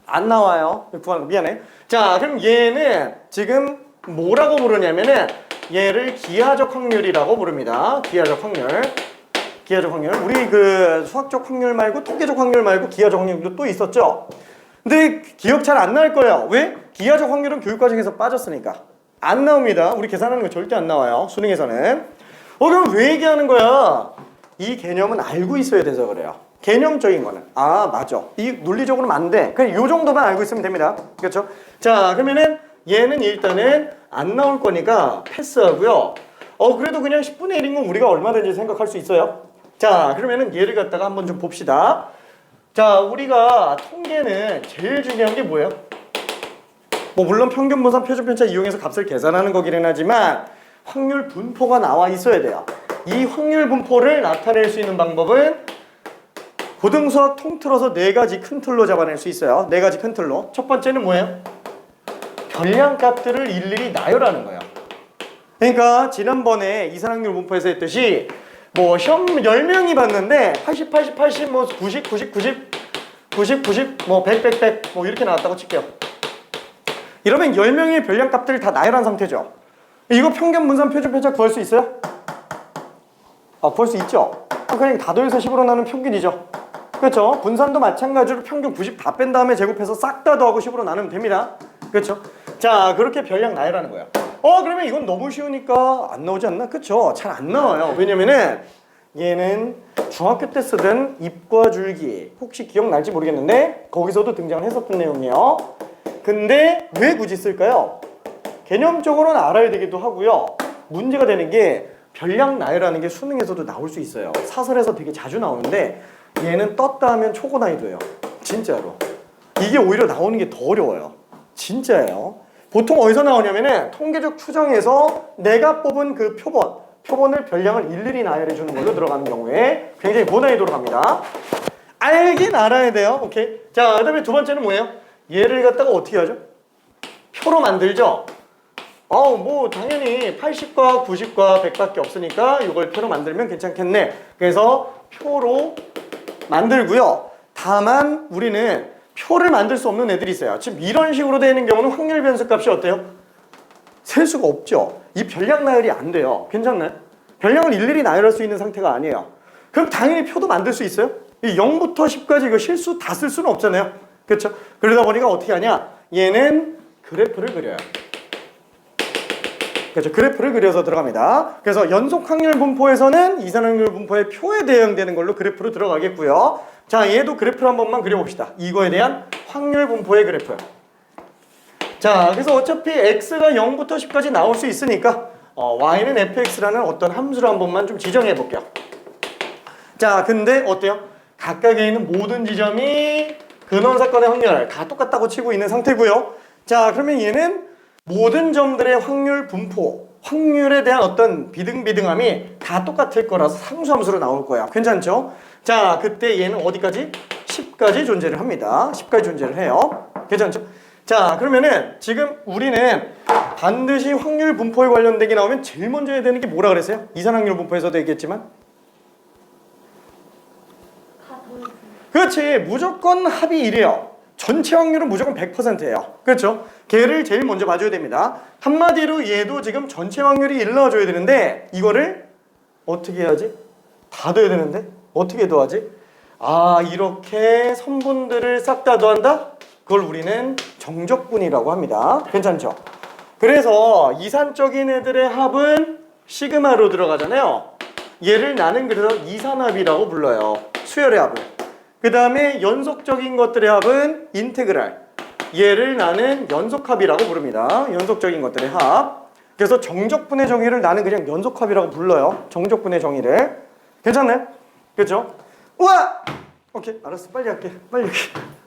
안 나와요. 미안해. 자, 그럼 얘는 지금 뭐라고 부르냐면은 얘를 기하적 확률이라고 부릅니다. 기하적 확률. 기하적 확률. 우리 그 수학적 확률 말고 통계적 확률 말고 기하적 확률도 또 있었죠. 근데 기억 잘 안 날 거예요. 왜? 기하적 확률은 교육과정에서 빠졌으니까. 안 나옵니다. 우리 계산하는 거 절대 안 나와요. 수능에서는. 그럼 왜 얘기하는 거야? 이 개념은 알고 있어야 돼서 그래요. 개념적인 거는. 맞아. 이 논리적으로는 안 돼. 그냥 요 정도만 알고 있으면 됩니다. 그렇죠? 자, 그러면은 얘는 일단은 안 나올 거니까 패스하고요. 그래도 그냥 10분의 1인 건 우리가 얼마든지 생각할 수 있어요. 자, 그러면은 얘를 갖다가 한번 좀 봅시다. 자, 우리가 통계는 제일 중요한 게 뭐예요? 물론 평균, 분산, 표준 편차 이용해서 값을 계산하는 거기는 하지만 확률 분포가 나와 있어야 돼요. 이 확률 분포를 나타낼 수 있는 방법은 고등수학 통틀어서 4가지 큰 틀로 잡아낼 수 있어요. 4가지 큰 틀로. 첫 번째는 뭐예요? 별량값들을 일일이 나열하는 거예요. 그러니까 지난번에 이산확률 분포에서 했듯이 시험 10명이 봤는데 80, 80, 80, 90, 90, 90, 90, 90, 100, 100, 100 이렇게 나왔다고 칠게요. 이러면 10명의 별량값들을 다 나열한 상태죠. 이거 평균, 분산, 표준 편차 구할 수 있어요? 구할 수 있죠. 그냥 다 더해서 10으로 나누면 평균이죠. 그렇죠? 분산도 마찬가지로 평균 90 다 뺀 다음에 제곱해서 싹 다 더하고 10으로 나누면 됩니다. 그렇죠? 자, 그렇게 별량 나열하는 거예요. 그러면 이건 너무 쉬우니까 안 나오지 않나? 그렇죠? 잘 안 나와요. 왜냐면은 얘는 중학교 때 쓰던 잎과 줄기, 혹시 기억날지 모르겠는데 거기서도 등장을 했었던 내용이에요. 근데 왜 굳이 쓸까요? 개념적으로는 알아야 되기도 하고요. 문제가 되는 게 별량 나열하는 게 수능에서도 나올 수 있어요. 사설에서 되게 자주 나오는데 얘는 떴다 하면 초고 난이도예요. 진짜로. 이게 오히려 나오는 게 더 어려워요. 진짜예요. 보통 어디서 나오냐면은 통계적 추정에서 내가 뽑은 그 표본을 별량을 일일이 나열해 주는 걸로 들어가는 경우에 굉장히 고난이도로 갑니다. 알긴 알아야 돼요. 오케이. 자, 그다음에 두 번째는 뭐예요? 얘를 갖다가 어떻게 하죠? 표로 만들죠. 당연히 80과 90과 100밖에 없으니까 이걸 표로 만들면 괜찮겠네. 그래서 표로 만들고요. 다만 우리는 표를 만들 수 없는 애들이 있어요. 지금 이런 식으로 되는 경우는 확률 변수 값이 어때요? 셀 수가 없죠. 이 별량 나열이 안 돼요. 괜찮나요? 별량을 일일이 나열할 수 있는 상태가 아니에요. 그럼 당연히 표도 만들 수 있어요? 이 0부터 10까지 이거 실수 다 쓸 수는 없잖아요. 그렇죠? 그러다 보니까 어떻게 하냐? 얘는 그래프를 그려요. 그렇죠? 그래프를 그려서 들어갑니다. 그래서 연속 확률 분포에서는 이산 확률 분포의 표에 대응되는 걸로 그래프로 들어가겠고요. 자, 얘도 그래프를 한 번만 그려봅시다. 이거에 대한 확률 분포의 그래프. 자, 그래서 어차피 x가 0부터 10까지 나올 수 있으니까 y는 fx라는 어떤 함수를 한 번만 좀 지정해 볼게요. 자, 근데 어때요? 각각에 있는 모든 지점이 근원사건의 확률 다 똑같다고 치고 있는 상태고요. 자, 그러면 얘는 모든 점들의 확률 분포, 확률에 대한 어떤 비등비등함이 다 똑같을 거라서 상수함수로 나올 거야. 괜찮죠? 자, 그때 얘는 어디까지? 10까지 존재를 합니다. 10까지 존재를 해요. 괜찮죠? 자, 그러면은 지금 우리는 반드시 확률 분포에 관련된 게 나오면 제일 먼저 해야 되는 게 뭐라 그랬어요? 이산확률 분포에서도 얘기했지만 그렇지. 무조건 합이 1이에요. 전체 확률은 무조건 100%예요. 그렇죠? 걔를 제일 먼저 봐줘야 됩니다. 한마디로 얘도 지금 전체 확률이 1 넣어줘야 되는데 이거를 어떻게 해야지? 다 더해야 되는데 어떻게 더하지? 이렇게 선분들을 싹 다 더한다? 그걸 우리는 정적분이라고 합니다. 괜찮죠? 그래서 이산적인 애들의 합은 시그마로 들어가잖아요. 얘를 나는 그래서 이산합이라고 불러요. 수열의 합을. 그 다음에 연속적인 것들의 합은 인테그랄. 얘를 나는 연속합이라고 부릅니다. 연속적인 것들의 합. 그래서 정적분의 정의를 나는 그냥 연속합이라고 불러요. 정적분의 정의를. 괜찮나요? 그렇죠? 우와! 오케이, 알았어. 빨리 할게. 빨리 할게.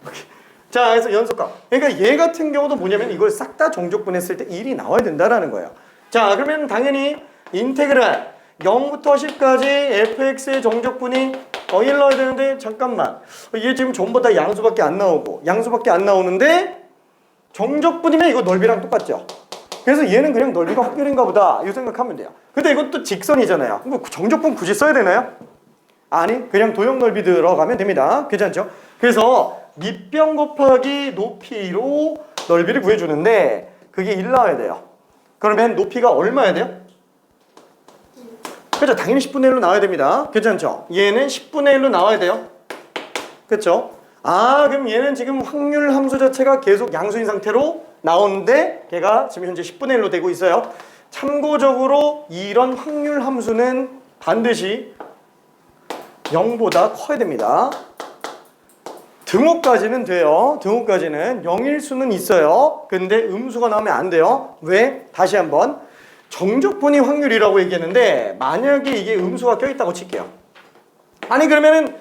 오케이. 자, 그래서 연속합. 그러니까 얘 같은 경우도 뭐냐면 이걸 싹 다 정적분했을 때 1이 나와야 된다라는 거예요. 자, 그러면 당연히 인테그랄 0부터 10까지 fx의 정적분이 1 넣어야 되는데 잠깐만. 얘 지금 전부 다 양수밖에 안 나오고 양수밖에 안 나오는데 정적분이면 이거 넓이랑 똑같죠. 그래서 얘는 그냥 넓이가 확률인가 보다 이 생각하면 돼요. 근데 이건 또 직선이잖아요. 뭐 정적분 굳이 써야 되나요? 아니, 그냥 도형 넓이 들어가면 됩니다. 괜찮죠? 그래서 밑변 곱하기 높이로 넓이를 구해주는데 그게 1 나와야 돼요. 그러면 높이가 얼마야 돼요? 그렇죠. 당연히 10분의 1로 나와야 됩니다. 괜찮죠? 얘는 10분의 1로 나와야 돼요. 그렇죠? 그럼 얘는 지금 확률 함수 자체가 계속 양수인 상태로 나오는데 걔가 지금 현재 10분의 1로 되고 있어요. 참고적으로 이런 확률 함수는 반드시 0보다 커야 됩니다. 등호까지는 돼요. 등호까지는 0일 수는 있어요. 근데 음수가 나오면 안 돼요. 왜? 다시 한번. 정적분이 확률이라고 얘기했는데 만약에 이게 음수가 껴있다고 칠게요. 아니 그러면은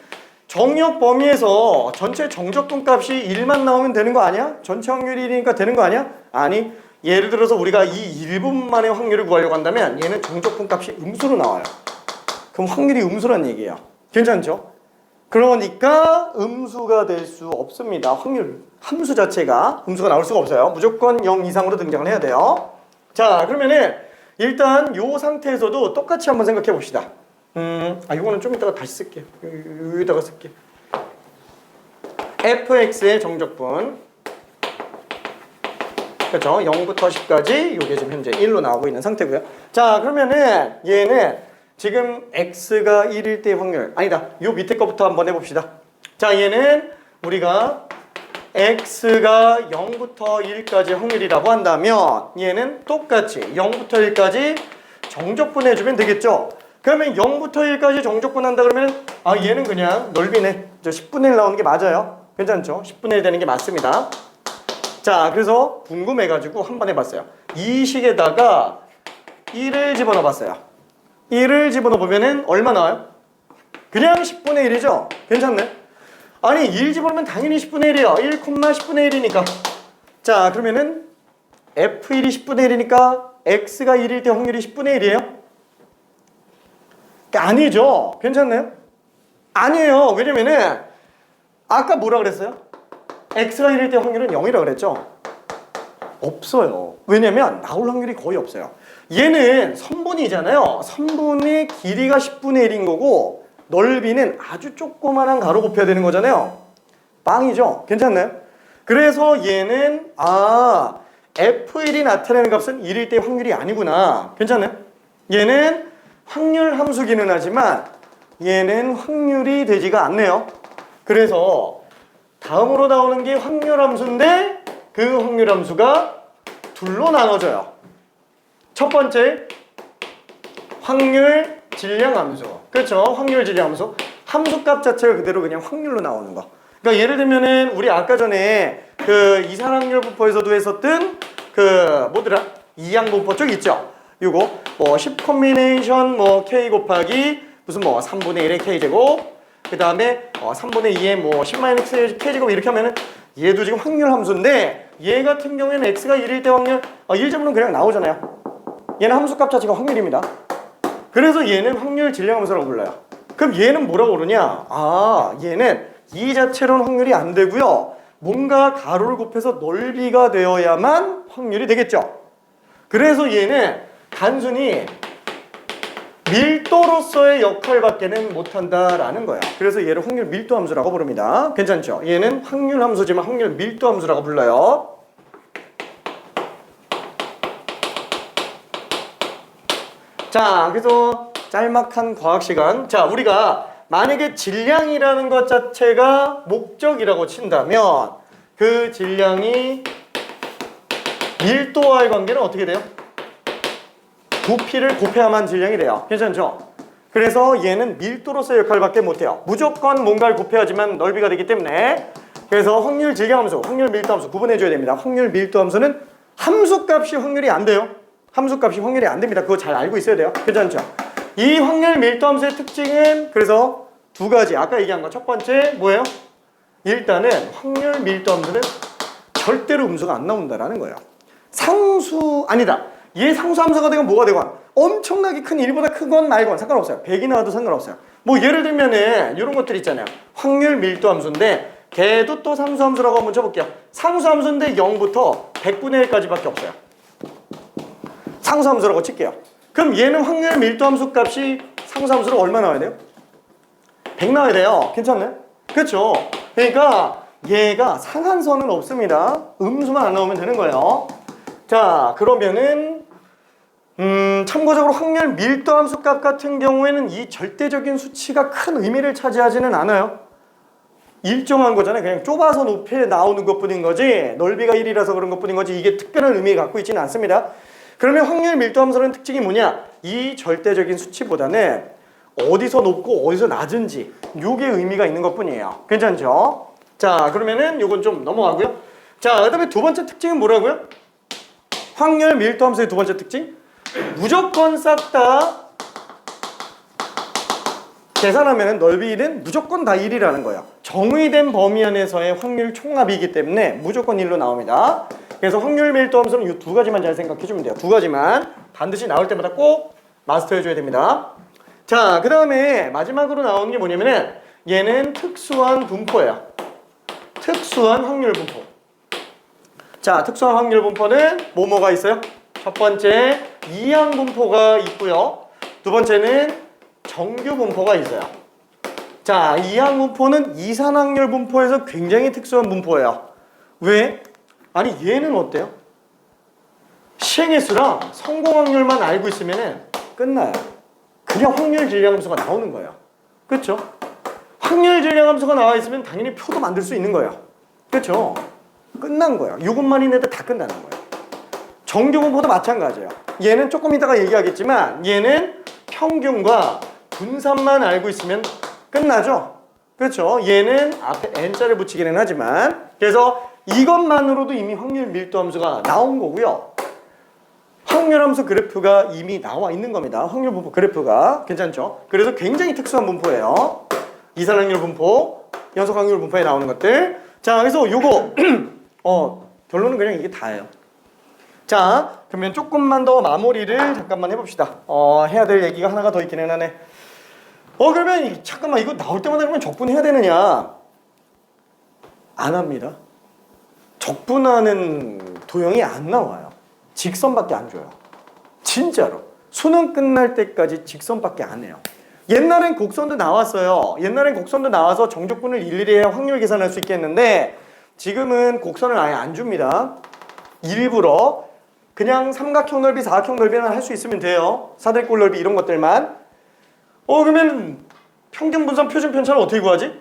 정역 범위에서 전체 정적분 값이 1만 나오면 되는 거 아니야? 전체 확률이 1이니까 되는 거 아니야? 아니, 예를 들어서 우리가 이 1분만의 확률을 구하려고 한다면 얘는 정적분 값이 음수로 나와요. 그럼 확률이 음수란 얘기예요. 괜찮죠? 그러니까 음수가 될 수 없습니다. 확률 함수 자체가 음수가 나올 수가 없어요. 무조건 0 이상으로 등장을 해야 돼요. 자, 그러면은 일단 요 상태에서도 똑같이 한번 생각해 봅시다. 이거는 좀 이따가 다시 쓸게요. 여기다가 쓸게. fx의 정적분. 그렇죠? 0부터 10까지 요게 지금 현재 1로 나오고 있는 상태고요. 자, 그러면은 얘는 지금 x가 1일 때 확률. 아니다. 요 밑에 거부터 한번 해봅시다. 자, 얘는 우리가 x가 0부터 1까지 확률이라고 한다면 얘는 똑같이 0부터 1까지 정적분해주면 되겠죠? 그러면 0부터 1까지 정적분한다 그러면 얘는 그냥 넓이네. 10분의 1 나오는 게 맞아요. 괜찮죠? 10분의 1 되는 게 맞습니다. 자, 그래서 궁금해가지고 한번 해봤어요. 이 식에다가 1을 집어넣어 봤어요. 1을 집어넣어 보면은 얼마 나와요? 그냥 10분의 1이죠? 괜찮네? 아니 1 집어넣으면 당연히 10분의 1이에요. 1, 10분의 1이니까. 자, 그러면은 F1이 10분의 1이니까 X가 1일 때 확률이 10분의 1이에요? 아니죠. 괜찮나요? 아니에요. 왜냐면은 아까 뭐라 그랬어요? X가 1일 때 확률은 0이라고 그랬죠? 없어요. 왜냐면 나올 확률이 거의 없어요. 얘는 선분이잖아요. 선분의 길이가 10분의 1인 거고 넓이는 아주 조그만한 가로 곱해야 되는 거잖아요. 빵이죠? 괜찮나요? 그래서 얘는 F1이 나타내는 값은 1일 때 확률이 아니구나. 괜찮나요? 얘는 확률 함수기는 하지만 얘는 확률이 되지가 않네요. 그래서 다음으로 나오는 게 확률 함수인데 그 확률 함수가 둘로 나눠져요. 첫 번째 확률 질량 함수. 그렇죠? 확률 질량 함수. 함수값 자체가 그대로 그냥 확률로 나오는 거. 그러니까 예를 들면은 우리 아까 전에 그 이산확률 분포에서도 했었던 그 뭐더라? 이항 분포 쪽 있죠? 요거 뭐 10 콤비네이션 뭐 k 곱하기 무슨 뭐 3분의 1의 k제곱 그 다음에 3분의 2의 뭐 10-k 제곱 이렇게 하면은 얘도 지금 확률 함수인데 얘 같은 경우에는 x가 1일 때 확률 1제곱은 그냥 나오잖아요. 얘는 함수값 자체가 확률입니다. 그래서 얘는 확률 질량 함수라고 불러요. 그럼 얘는 뭐라고 그러냐? 얘는 이 자체로는 확률이 안 되고요. 뭔가 가로를 곱해서 넓이가 되어야만 확률이 되겠죠. 그래서 얘는 단순히 밀도로서의 역할밖에는 못한다라는 거예요. 그래서 얘를 확률 밀도 함수라고 부릅니다. 괜찮죠? 얘는 확률 함수지만 확률 밀도 함수라고 불러요. 자, 그래서 짤막한 과학 시간. 자, 우리가 만약에 질량이라는 것 자체가 목적이라고 친다면 그 질량이 밀도와의 관계는 어떻게 돼요? 부피를 곱해야만 질량이 돼요. 괜찮죠? 그래서 얘는 밀도로서의 역할밖에 못해요. 무조건 뭔가를 곱해야지만 넓이가 되기 때문에. 그래서 확률 질량함수, 확률 밀도함수 구분해줘야 됩니다. 확률 밀도함수는 함수값이 확률이 안 돼요. 함수값이 확률이 안 됩니다. 그거 잘 알고 있어야 돼요. 괜찮죠? 이 확률 밀도함수의 특징은 그래서 두 가지. 아까 얘기한 거 첫 번째 뭐예요? 일단은 확률 밀도함수는 절대로 음수가 안 나온다라는 거예요. 상수 아니다. 얘 상수함수가 되건 뭐가 되건 엄청나게 큰 1보다 크건 말건 상관없어요. 100이 나와도 상관없어요. 뭐 예를 들면은 이런 것들 있잖아요. 확률 밀도 함수인데 걔도 또 상수함수라고 한번 쳐볼게요. 상수함수인데 0부터 100분의 1까지밖에 없어요. 상수함수라고 칠게요. 그럼 얘는 확률 밀도 함수 값이 상수함수로 얼마 나와야 돼요? 100 나와야 돼요. 괜찮나요? 그렇죠. 그러니까 얘가 상한선은 없습니다. 음수만 안 나오면 되는 거예요. 자, 그러면은 참고적으로 확률 밀도 함수 값 같은 경우에는 이 절대적인 수치가 큰 의미를 차지하지는 않아요. 일정한 거잖아요. 그냥 좁아서 높이 나오는 것뿐인 거지 넓이가 1이라서 그런 것뿐인 거지 이게 특별한 의미를 갖고 있지는 않습니다. 그러면 확률 밀도 함수는 특징이 뭐냐? 이 절대적인 수치보다는 어디서 높고 어디서 낮은지 요게 의미가 있는 것뿐이에요. 괜찮죠? 자, 그러면은 요건 좀 넘어가고요. 자, 그다음에 두 번째 특징은 뭐라고요? 확률 밀도 함수의 두 번째 특징? 무조건 싹 다 계산하면 넓이 1은 무조건 다 1이라는 거예요. 정의된 범위 안에서의 확률 총합이기 때문에 무조건 1로 나옵니다. 그래서 확률 밀도 함수는 이 두 가지만 잘 생각해 주면 돼요. 두 가지만 반드시 나올 때마다 꼭 마스터해 줘야 됩니다. 자, 그 다음에 마지막으로 나오는 게 뭐냐면은 얘는 특수한 분포예요. 특수한 확률 분포. 자, 특수한 확률 분포는 뭐가 있어요? 첫 번째 이항 분포가 있고요. 두 번째는 정규 분포가 있어요. 자, 이항 분포는 이산확률 분포에서 굉장히 특수한 분포예요. 왜? 아니 얘는 어때요? 시행횟수랑 성공 확률만 알고 있으면 끝나요. 그냥 확률 질량 함수가 나오는 거예요. 그렇죠? 확률 질량 함수가 나와 있으면 당연히 표도 만들 수 있는 거예요. 그렇죠? 끝난 거예요. 이것만 있는데 다 끝나는 거예요. 정규 분포도 마찬가지예요. 얘는 조금 이따가 얘기하겠지만 얘는 평균과 분산만 알고 있으면 끝나죠? 그렇죠? 얘는 앞에 n자를 붙이기는 하지만 그래서 이것만으로도 이미 확률 밀도 함수가 나온 거고요. 확률 함수 그래프가 이미 나와 있는 겁니다. 확률 분포 그래프가. 괜찮죠? 그래서 굉장히 특수한 분포예요. 이산확률 분포, 연속확률 분포에 나오는 것들. 자, 그래서 요거 결론은 그냥 이게 다예요. 자, 그러면 조금만 더 마무리를 잠깐만 해봅시다. 해야 될 얘기가 하나가 더 있기는 하네. 그러면 잠깐만 이거 나올 때마다 그러면 적분해야 되느냐? 안 합니다. 적분하는 도형이 안 나와요. 직선밖에 안 줘요. 진짜로. 수능 끝날 때까지 직선밖에 안 해요. 옛날엔 곡선도 나왔어요. 옛날엔 곡선도 나와서 정적분을 일일이 해야 확률 계산할 수 있겠는데 지금은 곡선을 아예 안 줍니다. 일부러 그냥 삼각형 넓이, 사각형 넓이만 할 수 있으면 돼요. 사대꼴 넓이 이런 것들만. 그러면 평균 분산 표준 편차를 어떻게 구하지?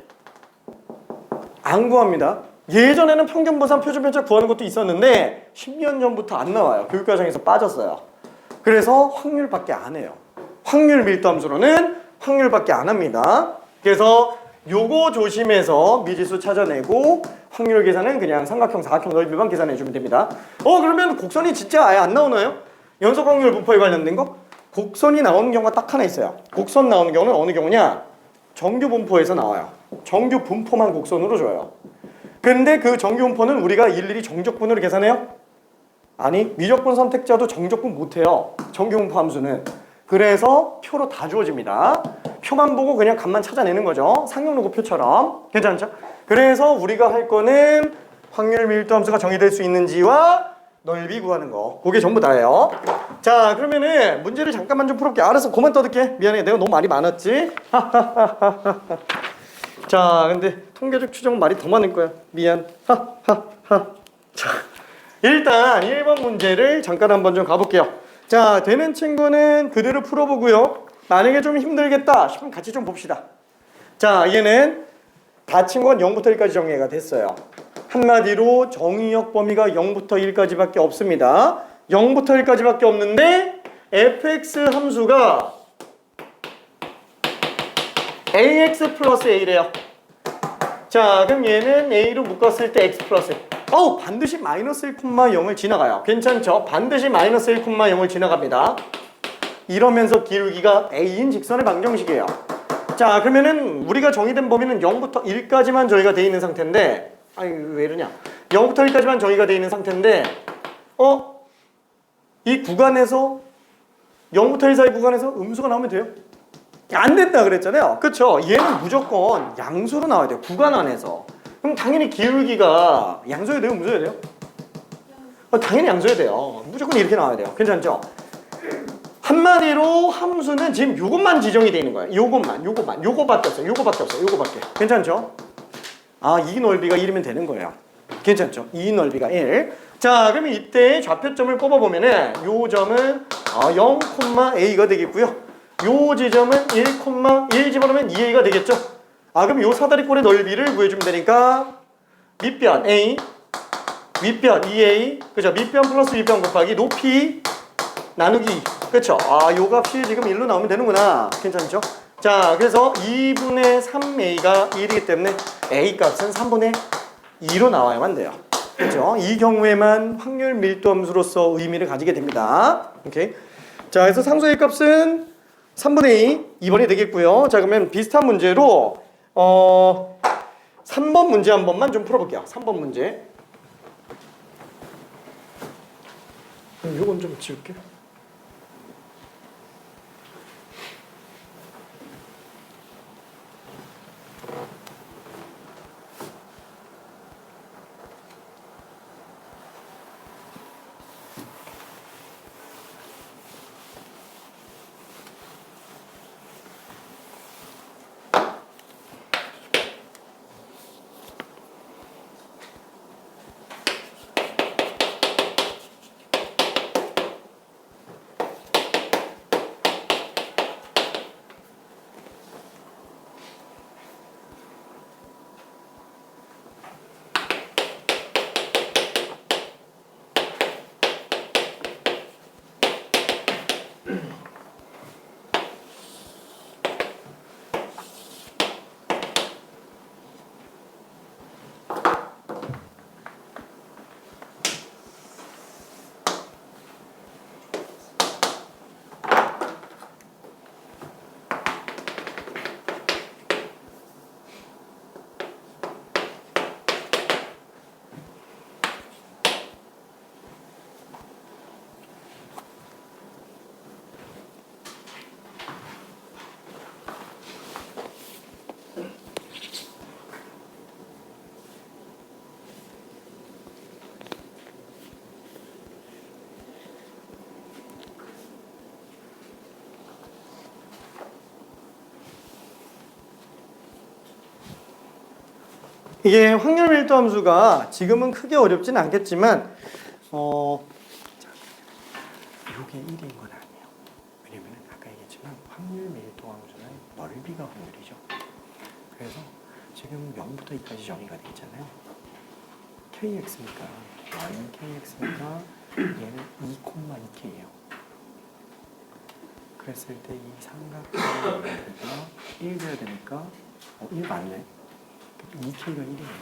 안 구합니다. 예전에는 평균 분산 표준 편차 구하는 것도 있었는데 10년 전부터 안 나와요. 교육과정에서 빠졌어요. 그래서 확률밖에 안 해요. 확률 밀도 함수로는 확률밖에 안 합니다. 그래서 요거 조심해서 미지수 찾아내고 확률 계산은 그냥 삼각형, 사각형 넓이만 계산해 주면 됩니다. 그러면 곡선이 진짜 아예 안 나오나요? 연속 확률 분포에 관련된 거? 곡선이 나오는 경우가 딱 하나 있어요. 곡선 나오는 경우는 어느 경우냐? 정규 분포에서 나와요. 정규 분포만 곡선으로 줘요. 근데 그 정규 분포는 우리가 일일이 정적분으로 계산해요? 아니, 미적분 선택자도 정적분 못해요. 정규 분포 함수는. 그래서 표로 다 주어집니다. 표만 보고 그냥 값만 찾아내는 거죠. 상용로그 표처럼. 괜찮죠? 그래서 우리가 할 거는 확률 밀도 함수가 정의될 수 있는지와 넓이 구하는 거. 그게 전부 다예요. 자, 그러면은 문제를 잠깐만 좀 풀어볼게. 알았어, 그만 떠들게. 미안해, 내가 너무 말이 많았지? 자, 근데 통계적 추정은 말이 더 많을 거야. 미안. 자, 일단 1번 문제를 잠깐 한번 좀 가볼게요. 자, 되는 친구는 그대로 풀어보고요. 만약에 좀 힘들겠다 싶으면 같이 좀 봅시다. 자, 얘는 다 친구가 0부터 1까지 정의가 됐어요. 한마디로 정의역 범위가 0부터 1까지밖에 없습니다. 0부터 1까지밖에 없는데 fx 함수가 ax 플러스 a래요. 자, 그럼 얘는 a로 묶었을 때 x 플러스 반드시 마이너스 1,0을 지나가요. 괜찮죠? 반드시 마이너스 1,0을 지나갑니다. 이러면서 기울기가 a인 직선의 방정식이에요. 자, 그러면은 우리가 정의된 범위는 0부터 1까지만 저희가 돼 있는 상태인데 왜 이러냐? 0부터 1까지만 정의가 돼 있는 상태인데 이 구간에서 0부터 1 사이 구간에서 음수가 나오면 돼요. 안 된다 그랬잖아요. 그쵸? 얘는 무조건 양수로 나와야 돼요. 구간 안에서. 그럼 당연히 기울기가 양수여야 돼요? 무수여야 돼요? 당연히 양수여야 돼요. 무조건 이렇게 나와야 돼요. 괜찮죠? 한마디로 함수는 지금 요것만 지정이 되어 있는 거예요. 요거밖에 없어요. 요거밖에. 괜찮죠? 아, 이 넓이가 1이면 되는 거예요. 괜찮죠? 이 넓이가 1. 자, 그러면 이때 좌표점을 꼽아보면은 요 점은 0,a가 되겠고요. 요 지점은 1,1 집어넣으면 2a가 되겠죠? 아, 그럼 요 사다리꼴의 넓이를 구해주면 되니까 밑변 a, 윗변 2a, 그죠? 밑변 플러스 윗변 곱하기 높이 나누기, 그쵸? 아, 요 값이 지금 1로 나오면 되는구나. 괜찮죠? 자, 그래서 2분의 3a가 1이기 때문에 a 값은 3분의 2로 나와야만 돼요. 그렇죠? 이 경우에만 확률 밀도 함수로서 의미를 가지게 됩니다. 오케이. 자, 그래서 상수의 값은 3분의 2, 2번이 되겠고요. 자, 그러면 비슷한 문제로 3번 문제 한 번만 좀 풀어볼게요. 3번 문제. 이건 좀 지울게. 이게 확률 밀도 함수가 지금은 크게 어렵진 않겠지만 이게 1인 건 아니에요. 왜냐면 아까 얘기했지만 확률 밀도 함수는 넓이가 확률이죠. 그래서 지금 0부터 2까지 정의가 되어 있잖아요. kx니까 1kx니까 얘는 2,2k예요. 그랬을 때 이 삼각형의 넓이가 1 돼야 되니까 1 맞네. 2k가 1이에요.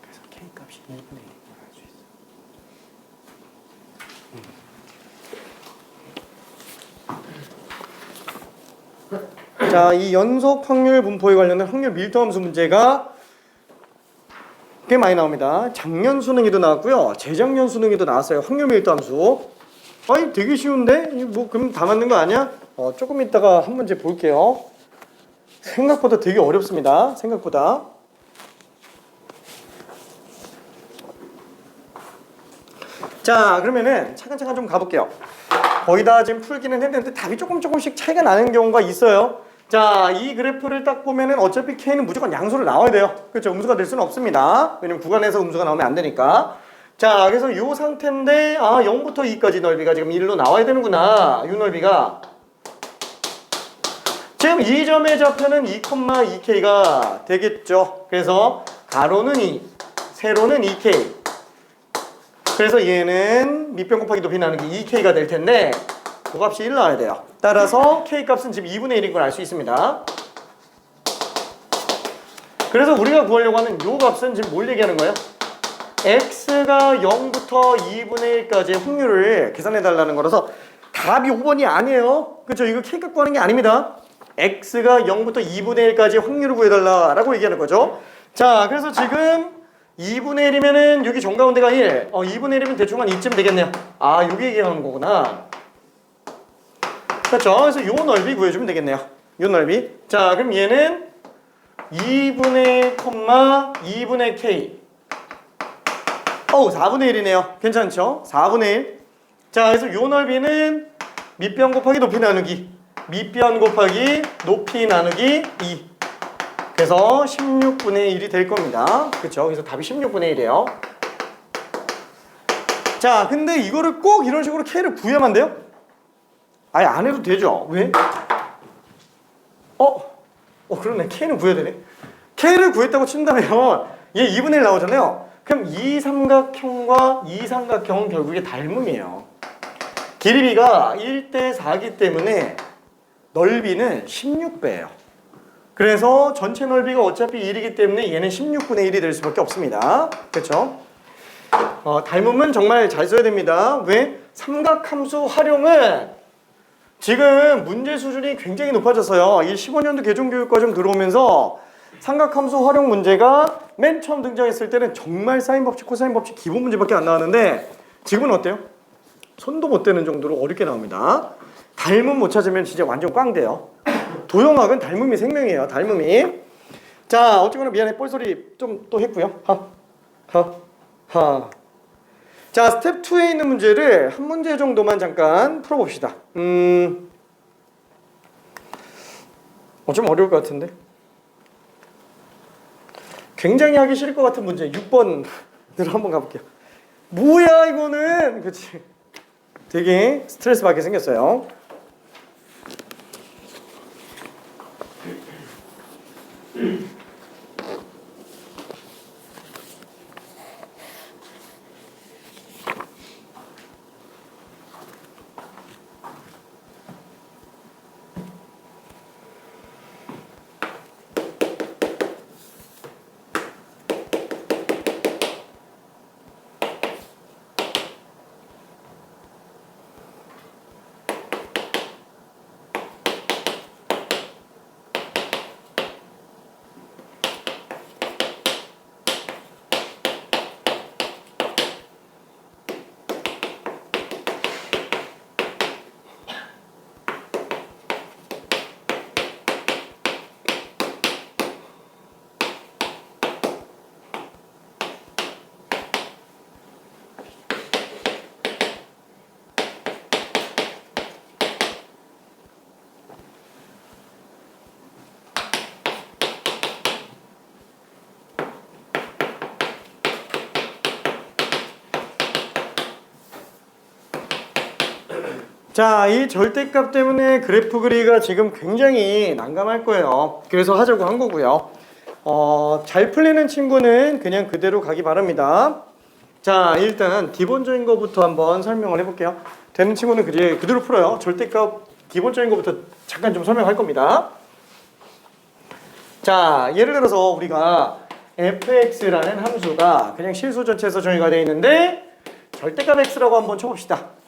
그래서 k 값이 1분의 1인 걸 알 수 있어요. 자, 이 연속 확률 분포에 관련된 확률 밀도 함수 문제가 꽤 많이 나옵니다. 작년 수능에도 나왔고요. 재작년 수능에도 나왔어요. 확률 밀도 함수. 아니, 되게 쉬운데? 뭐 그럼 다 맞는 거 아니야? 조금 이따가 한 문제 볼게요. 생각보다 되게 어렵습니다. 생각보다. 자, 그러면은 차근차근 좀 가볼게요. 거의 다 지금 풀기는 했는데 답이 조금씩 차이가 나는 경우가 있어요. 자, 이 그래프를 딱 보면은 어차피 K는 무조건 양수로 나와야 돼요. 그렇죠? 음수가 될 수는 없습니다. 왜냐면 구간에서 음수가 나오면 안 되니까. 자, 그래서 이 상태인데 0부터 2까지 넓이가 지금 1로 나와야 되는구나. 이 넓이가. 지금 이 점의 좌표는 2,2k가 되겠죠. 그래서 가로는 2, 세로는 2k. 그래서 얘는 밑변 곱하기 높이 나누기 2k가 될 텐데 그 값이 1 나와야 돼요. 따라서 k 값은 지금 2분의 1인 걸 알 수 있습니다. 그래서 우리가 구하려고 하는 이 값은 지금 뭘 얘기하는 거예요? x가 0부터 2분의 1까지의 확률을 계산해 달라는 거라서 답이 5번이 아니에요. 그렇죠? 이거 k 값 구하는 게 아닙니다. x가 0부터 2분의 1까지 확률을 구해달라고 얘기하는 거죠. 자, 그래서 지금 2분의 1이면은 여기 정가운데가 1. 2분의 1이면 대충 한 2쯤 되겠네요. 아, 여기 얘기하는 거구나. 그렇죠? 그래서 요 넓이 구해주면 되겠네요. 요 넓이. 자, 그럼 얘는 2분의 2분의 k. 4분의 1이네요. 괜찮죠? 4분의 1. 자, 그래서 요 넓이는 밑변 곱하기 높이 나누기. 밑변 곱하기 높이 나누기 2. 그래서 16분의 1이 될 겁니다. 그렇죠? 그래서 답이 16분의 1이에요. 자, 근데 이거를 꼭 이런 식으로 k를 구해야만 돼요? 아예 안 해도 되죠. 왜? 그러네. k는 구해야 되네. k를 구했다고 친다면 얘 2분의 1 나오잖아요. 그럼 이 삼각형과 이 삼각형은 결국에 닮음이에요. 길이가 1대 4기 때문에 넓이는 16배예요. 그래서 전체 넓이가 어차피 1이기 때문에 얘는 16분의 1이 될 수밖에 없습니다. 그렇죠? 닮음은 정말 잘 써야 됩니다. 왜? 삼각함수 활용은 지금 문제 수준이 굉장히 높아졌어요. 이 15년도 개종교육과정 들어오면서 삼각함수 활용 문제가 맨 처음 등장했을 때는 정말 사인 법칙, 코사인 법칙 기본 문제밖에 안 나왔는데 지금은 어때요? 손도 못 대는 정도로 어렵게 나옵니다. 닮음 못 찾으면 진짜 완전 꽝 돼요. 도형학은 닮음이 생명이에요. 닮음이. 자, 어쨌거나 미안해. 뻘소리 좀 또 했고요. 자, 스텝 2에 있는 문제를 한 문제 정도만 잠깐 풀어봅시다. 좀 어려울 것 같은데. 굉장히 하기 싫을 것 같은 문제 6번으로 한번 가볼게요. 뭐야 이거는. 그치? 되게 스트레스 받게 생겼어요. 자, 이 절대값 때문에 그래프 그리기가 지금 굉장히 난감할 거예요. 그래서 하자고 한 거고요. 잘 풀리는 친구는 그냥 그대로 가기 바랍니다. 자, 일단 기본적인 것부터 한번 설명을 해볼게요. 되는 친구는 그대로 풀어요. 절대값 기본적인 것부터 잠깐 좀 설명할 겁니다. 자, 예를 들어서 우리가 fx라는 함수가 그냥 실수 전체에서 정의가 되어 있는데 절대값 x라고 한번 쳐봅시다.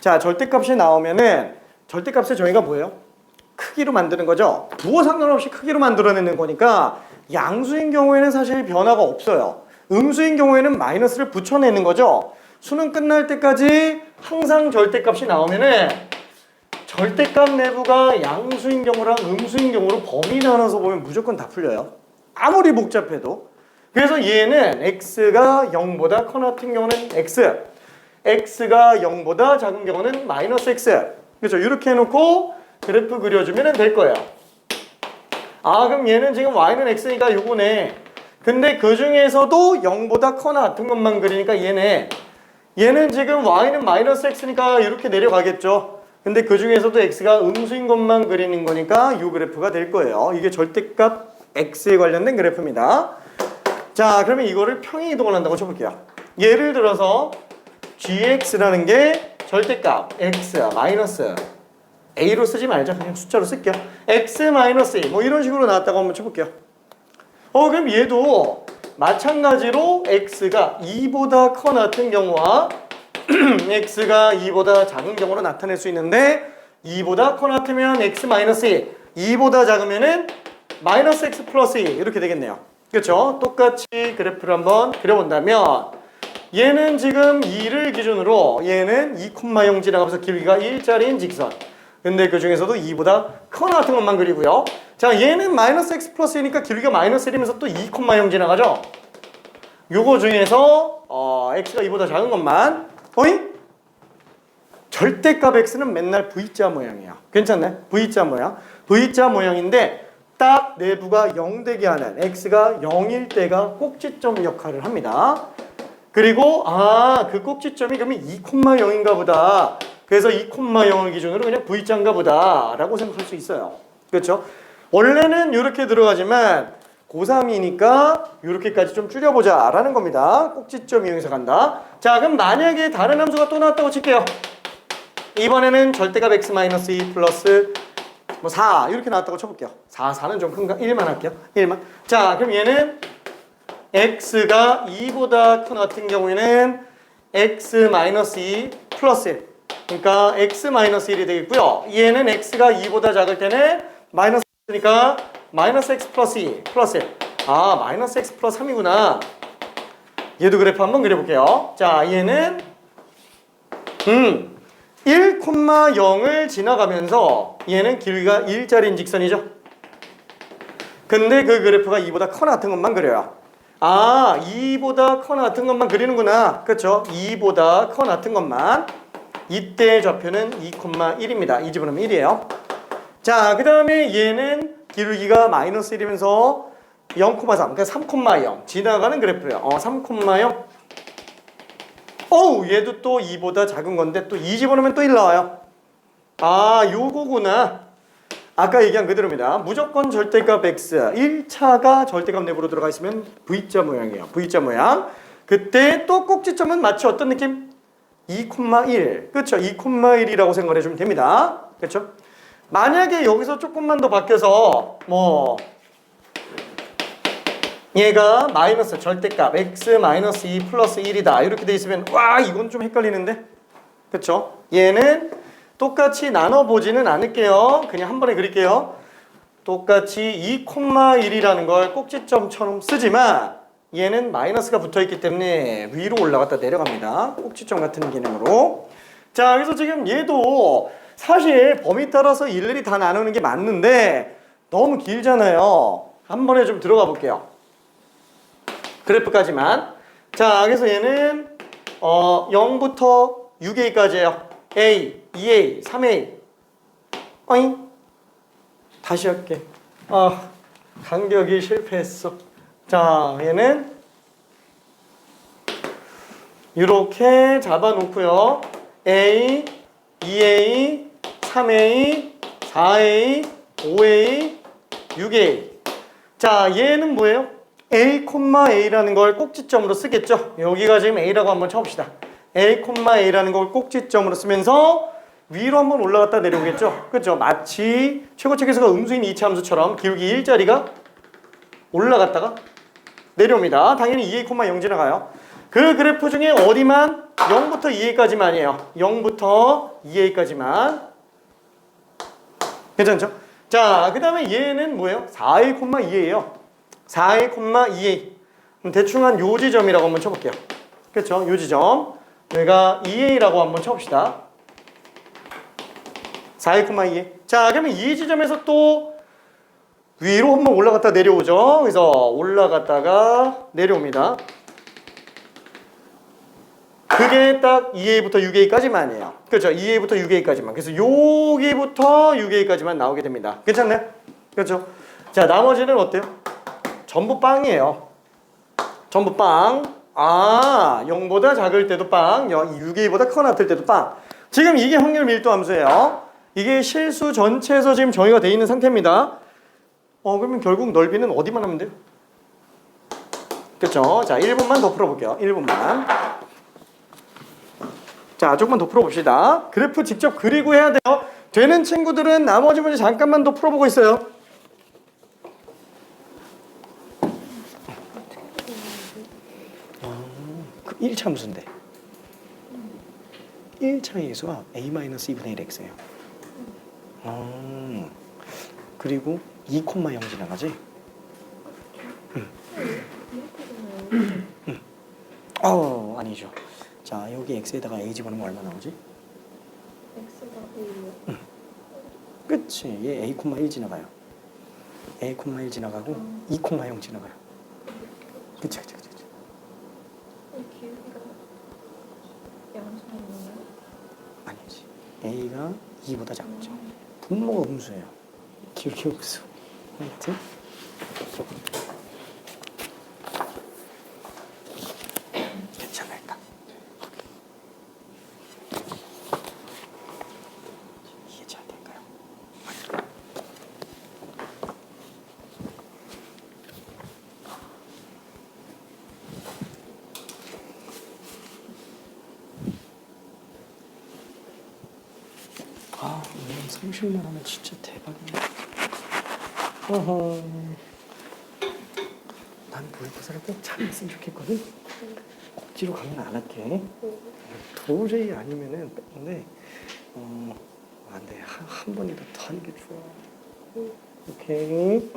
자, 절대값이 나오면은 절대값의 정의가 뭐예요? 크기로 만드는 거죠. 부호 상관없이 크기로 만들어내는 거니까 양수인 경우에는 사실 변화가 없어요. 음수인 경우에는 마이너스를 붙여내는 거죠. 수능 끝날 때까지 항상 절대값이 나오면은 절대값 내부가 양수인 경우랑 음수인 경우로 범위 나눠서 보면 무조건 다 풀려요. 아무리 복잡해도. 그래서 얘는 x가 0보다 커 같은 경우는 x, x가 0보다 작은 경우는 마이너스 x. 그렇죠? 이렇게 해놓고 그래프 그려주면 될 거예요. 그럼 얘는 지금 y는 x니까 요거네. 근데 그 중에서도 0보다 커나 같은 것만 그리니까 얘는 지금 y는 마이너스 x니까 이렇게 내려가겠죠. 근데 그 중에서도 x가 음수인 것만 그리는 거니까 이 그래프가 될 거예요. 이게 절대값 x에 관련된 그래프입니다. 자, 그러면 이거를 평행 이동을 한다고 쳐볼게요. 예를 들어서 gx라는 게 절대값 x 마이너스 a로 쓰지 말자. 그냥 숫자로 쓸게요. x 마이너스 a 뭐 이런 식으로 나왔다고 한번 쳐볼게요. 그럼 얘도 마찬가지로 x가 2보다 커 같은 경우와 x가 2보다 작은 경우로 나타낼 수 있는데 2보다 커 같으면 x 마이너스 2, 2보다 작으면은 마이너스 x 플러스 2 이렇게 되겠네요. 그렇죠? 똑같이 그래프를 한번 그려본다면 얘는 지금 2를 기준으로 얘는 2,0 지나가면서 길이가 1짜리인 직선, 근데 그 중에서도 2보다 크거나 같은 것만 그리고요. 자, 얘는 마이너스 x 플러스 1이니까 길이가 마이너스 1이면서 또 2,0 지나가죠? 요거 중에서 x가 2보다 작은 것만 어이? 절대값 x는 맨날 V자 모양이야. 괜찮네? V자 모양. V자 모양인데 딱 내부가 0 되게 하는 x가 0일 때가 꼭지점 역할을 합니다. 그리고 그 꼭지점이 그러면 2,0인가 보다. 그래서 2,0을 기준으로 그냥 V자인가 보다 라고 생각할 수 있어요. 그렇죠? 원래는 이렇게 들어가지만 고3이니까 이렇게까지 좀 줄여보자 라는 겁니다. 꼭지점 이용해서 간다. 자, 그럼 만약에 다른 함수가 또 나왔다고 칠게요. 이번에는 절대값 x-2 플러스 4 이렇게 나왔다고 쳐볼게요. 4는 좀 큰가? 1만 할게요. 1만. 자, 그럼 얘는 x가 2보다 큰 같은 경우에는 x-2 플러스 1. 그러니까 x-1이 되겠고요. 얘는 x가 2보다 작을 때는 마이너스 니까 마이너스 x 플러스 2 플러스 1. 마이너스 x 플러스 3이구나. 얘도 그래프 한번 그려볼게요. 자, 얘는 1,0을 지나가면서 얘는 길이가 1짜리인 직선이죠. 근데 그 그래프가 2보다 커나 같은 것만 그려요. 2보다 커나 같은 것만 그리는구나. 그렇죠? 2보다 커나 같은 것만. 이때의 좌표는 2,1입니다. 이 집어넣으면 1이에요. 자, 그 다음에 얘는 길이가 마이너스 1이면서 0,3, 그러니까 3,0 지나가는 그래프예요. 3,0. 얘도 또 2보다 작은 건데 또 2 집어넣으면 또 1 나와요. 요거구나. 아까 얘기한 그대로입니다. 무조건 절대값 x 1차가 절대값 내부로 들어가 있으면 V자 모양이에요. V자 모양. 그때 또 꼭지점은 마치 어떤 느낌? 2,1. 그렇죠? 2,1이라고 생각을 해주면 됩니다. 그렇죠? 만약에 여기서 조금만 더 바뀌어서 얘가 마이너스 절대값 x-2 플러스 1이다 이렇게 돼 있으면 이건 좀 헷갈리는데? 그렇죠? 얘는 똑같이 나눠보지는 않을게요. 그냥 한 번에 그릴게요. 똑같이 2,1이라는 걸 꼭지점처럼 쓰지만 얘는 마이너스가 붙어있기 때문에 위로 올라갔다 내려갑니다. 꼭지점 같은 기능으로. 자, 그래서 지금 얘도 사실 범위 따라서 일일이 다 나누는 게 맞는데 너무 길잖아요. 한 번에 좀 들어가 볼게요. 그래프까지만. 자, 그래서 얘는 0부터 6a까지예요. a, 2a, 3a. 다시 할게. 간격이 실패했어. 자, 얘는 이렇게 잡아놓고요. a, 2a, 3a, 4a, 5a, 6a. 자, 얘는 뭐예요? a,a라는 걸 꼭지점으로 쓰겠죠? 여기가 지금 a라고 한번 쳐봅시다. a,a라는 걸 꼭지점으로 쓰면서 위로 한번 올라갔다 내려오겠죠? 그렇죠? 마치 최고책에서가 음수인 이차 함수처럼 기울기 1자리가 올라갔다가 내려옵니다. 당연히 2a,0 지나가요. 그 그래프 중에 어디만 0부터 2a까지만이에요. 0부터 2a까지만. 괜찮죠? 자, 그 다음에 얘는 뭐예요? 4a,2a예요. 4a,2a. 대충 한 요 지점이라고 한번 쳐볼게요. 그렇죠? 요 지점. 여기가 2a라고 한번 쳐봅시다. 4a,2a. 자, 그러면 이 지점에서 또 위로 한번 올라갔다 내려오죠. 그래서 올라갔다가 내려옵니다. 그게 딱 2a부터 6a까지만이에요. 그렇죠? 2a부터 6a까지만. 그래서 여기부터 6a까지만 나오게 됩니다. 괜찮나요? 그렇죠? 자, 나머지는 어때요? 전부 빵이에요. 전부 빵. 0보다 작을 때도 빵. 6a보다 커 같을 때도 빵. 지금 이게 확률 밀도 함수예요. 이게 실수 전체에서 지금 정의가 되어 있는 상태입니다. 그러면 결국 넓이는 어디만 하면 돼요? 그렇죠? 자, 1분만 더 풀어볼게요. 1분만. 자, 조금만 더 풀어봅시다. 그래프 직접 그리고 해야 돼요. 되는 친구들은 나머지 문제 잠깐만 더 풀어보고 있어요. 그 1차 함수인데 1차의 예수가 a-2분의 1x예요. 그리고 2,0 지나가지? 아니죠. 자, 여기 x에다가 a 집어넣으면 얼마 나오지?
x가 a요?
그치. 얘 A,1 지나가요. A,1 지나가고 2,0 지나가요. 그치.
이 기울기가 양수인가요?
아니지. A가 2보다 작죠. 분모가 음수예요. 기울기 음수. 하여튼 괜찮을까? 이해 잘 될까요? 아, 오늘 30만 하면 진짜 대박이네. 어허. 난 모의고사를 꼭 잘했으면 좋겠거든. 억지로 강연 안 할게. 도저히 아니면은 근데 안 돼. 한 번이라도 더 하는 게 좋아. 오케이.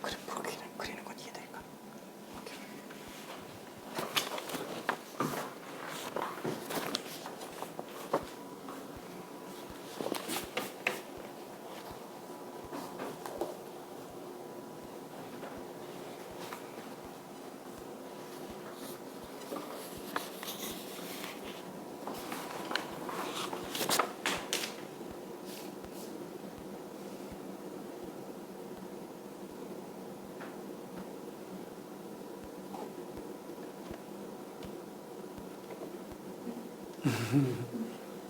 그래프 그리는 건 이해될까?